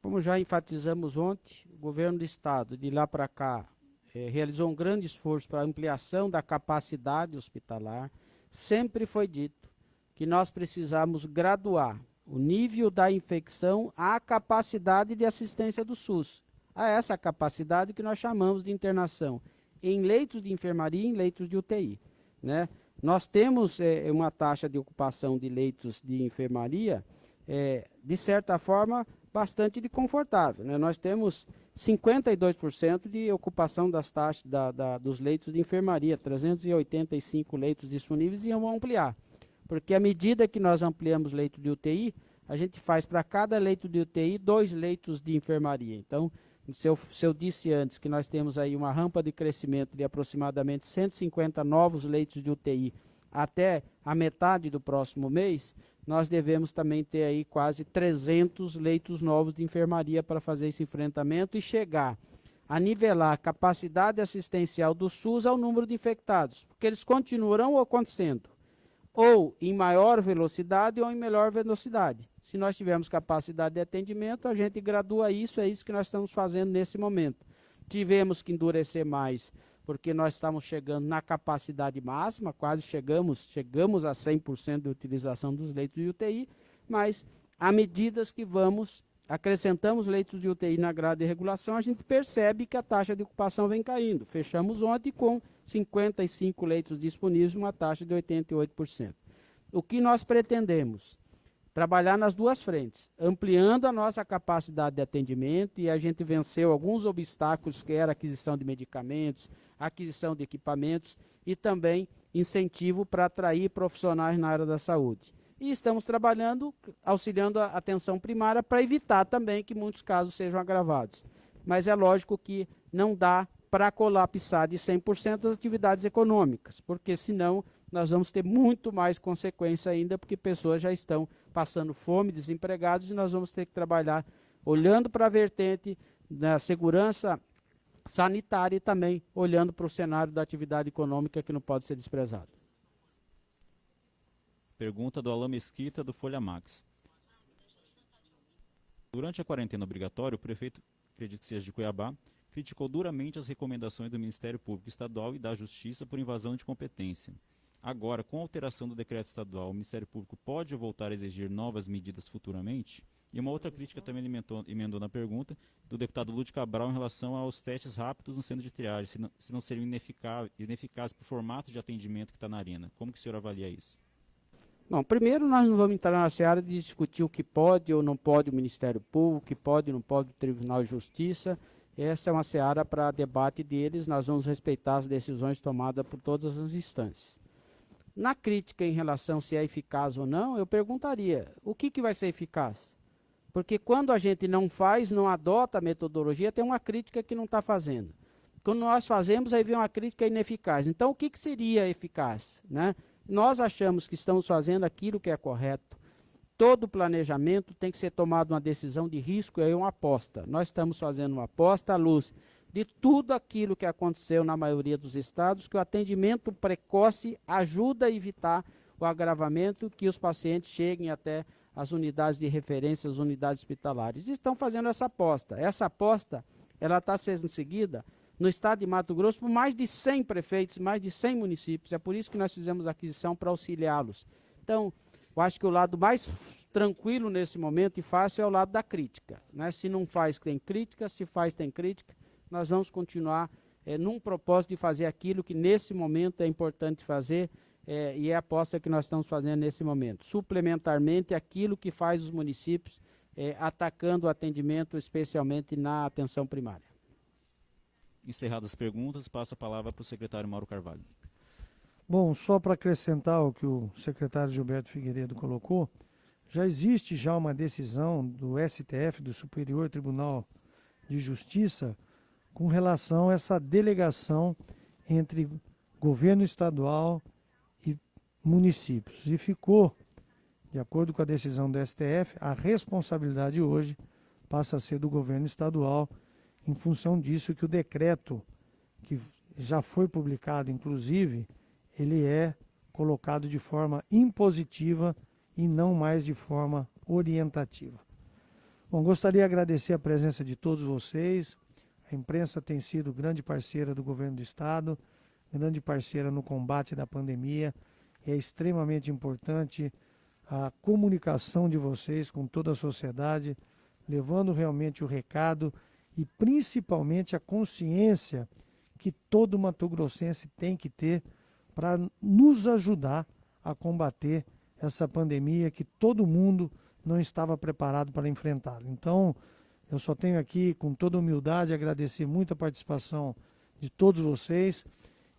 como já enfatizamos ontem, o governo do estado, de lá para cá, realizou um grande esforço para a ampliação da capacidade hospitalar. Sempre foi dito que nós precisamos graduar o nível da infecção à capacidade de assistência do SUS, a essa capacidade que nós chamamos de internação em leitos de enfermaria e em leitos de UTI, né? Nós temos uma taxa de ocupação de leitos de enfermaria, de certa forma, bastante confortável, né? Nós temos 52% de ocupação das taxas dos leitos de enfermaria, 385 leitos disponíveis, e vamos ampliar. Porque à medida que nós ampliamos leitos de UTI, a gente faz para cada leito de UTI 2 leitos de enfermaria. Então, se eu disse antes que nós temos aí uma rampa de crescimento de aproximadamente 150 novos leitos de UTI até a metade do próximo mês, nós devemos também ter aí quase 300 leitos novos de enfermaria para fazer esse enfrentamento e chegar a nivelar a capacidade assistencial do SUS ao número de infectados, porque eles continuarão acontecendo, ou em maior velocidade ou em menor velocidade. Se nós tivermos capacidade de atendimento, a gente gradua isso, é isso que nós estamos fazendo nesse momento. Tivemos que endurecer mais, porque nós estamos chegando na capacidade máxima, quase chegamos a 100% de utilização dos leitos de UTI, mas à medida que acrescentamos leitos de UTI na grade de regulação, a gente percebe que a taxa de ocupação vem caindo. Fechamos ontem com 55 leitos disponíveis, uma taxa de 88%. O que nós pretendemos? Trabalhar nas duas frentes, ampliando a nossa capacidade de atendimento, e a gente venceu alguns obstáculos, que era a aquisição de medicamentos, aquisição de equipamentos e também incentivo para atrair profissionais na área da saúde. E estamos trabalhando, auxiliando a atenção primária para evitar também que muitos casos sejam agravados. Mas é lógico que não dá para colapsar de 100% as atividades econômicas, porque senão nós vamos ter muito mais consequência ainda, porque pessoas já estão passando fome, desempregados, e nós vamos ter que trabalhar olhando para a vertente da segurança sanitária e também olhando para o cenário da atividade econômica, que não pode ser desprezado. Pergunta do Alain Mesquita, do Folha Max. Durante a quarentena obrigatória, o prefeito, acredito que seja de Cuiabá, criticou duramente as recomendações do Ministério Público Estadual e da Justiça por invasão de competência. Agora, com a alteração do decreto estadual, o Ministério Público pode voltar a exigir novas medidas futuramente? E uma outra crítica também emendou na pergunta do deputado Lúcio Cabral em relação aos testes rápidos no centro de triagem, se não seriam ineficazes para o formato de atendimento que está na arena. Como que o senhor avalia isso? Bom, primeiro nós não vamos entrar na seara de discutir o que pode ou não pode o Ministério Público, o que pode ou não pode o Tribunal de Justiça. Essa é uma seara para debate deles, nós vamos respeitar as decisões tomadas por todas as instâncias. Na crítica em relação se é eficaz ou não, eu perguntaria, o que vai ser eficaz? Porque quando a gente não faz, não adota a metodologia, tem uma crítica que não está fazendo. Quando nós fazemos, aí vem uma crítica ineficaz. Então, o que seria eficaz, né? Nós achamos que estamos fazendo aquilo que é correto. Todo planejamento tem que ser tomado uma decisão de risco e uma aposta. Nós estamos fazendo uma aposta à luz de tudo aquilo que aconteceu na maioria dos estados, que o atendimento precoce ajuda a evitar o agravamento, que os pacientes cheguem até as unidades de referência, as unidades hospitalares. E estão fazendo essa aposta. Essa aposta, ela está sendo seguida no estado de Mato Grosso por mais de 100 prefeitos, mais de 100 municípios. É por isso que nós fizemos a aquisição para auxiliá-los. Então, eu acho que o lado mais tranquilo nesse momento e fácil é o lado da crítica, né? Se não faz, tem crítica, se faz, tem crítica. Nós vamos continuar num propósito de fazer aquilo que nesse momento é importante fazer, e é a aposta que nós estamos fazendo nesse momento. Suplementarmente, aquilo que faz os municípios atacando o atendimento, especialmente na atenção primária. Encerradas as perguntas, passo a palavra para o secretário Mauro Carvalho. Bom, só para acrescentar o que o secretário Gilberto Figueiredo colocou, já existe já uma decisão do STF, do Superior Tribunal de Justiça, com relação a essa delegação entre governo estadual e municípios. E ficou, de acordo com a decisão do STF, a responsabilidade hoje passa a ser do governo estadual, em função disso que o decreto, que já foi publicado, inclusive, ele é colocado de forma impositiva e não mais de forma orientativa. Bom, gostaria de agradecer a presença de todos vocês. A imprensa tem sido grande parceira do governo do estado, grande parceira no combate da pandemia. É extremamente importante a comunicação de vocês com toda a sociedade, levando realmente o recado e principalmente a consciência que todo mato-grossense tem que ter para nos ajudar a combater essa pandemia que todo mundo não estava preparado para enfrentá-la. Então, eu só tenho aqui, com toda humildade, agradecer muito a participação de todos vocês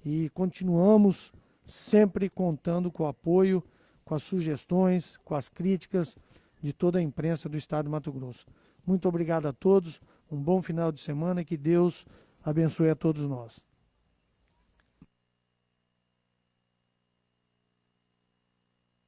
e continuamos sempre contando com o apoio, com as sugestões, com as críticas de toda a imprensa do estado de Mato Grosso. Muito obrigado a todos, um bom final de semana e que Deus abençoe a todos nós.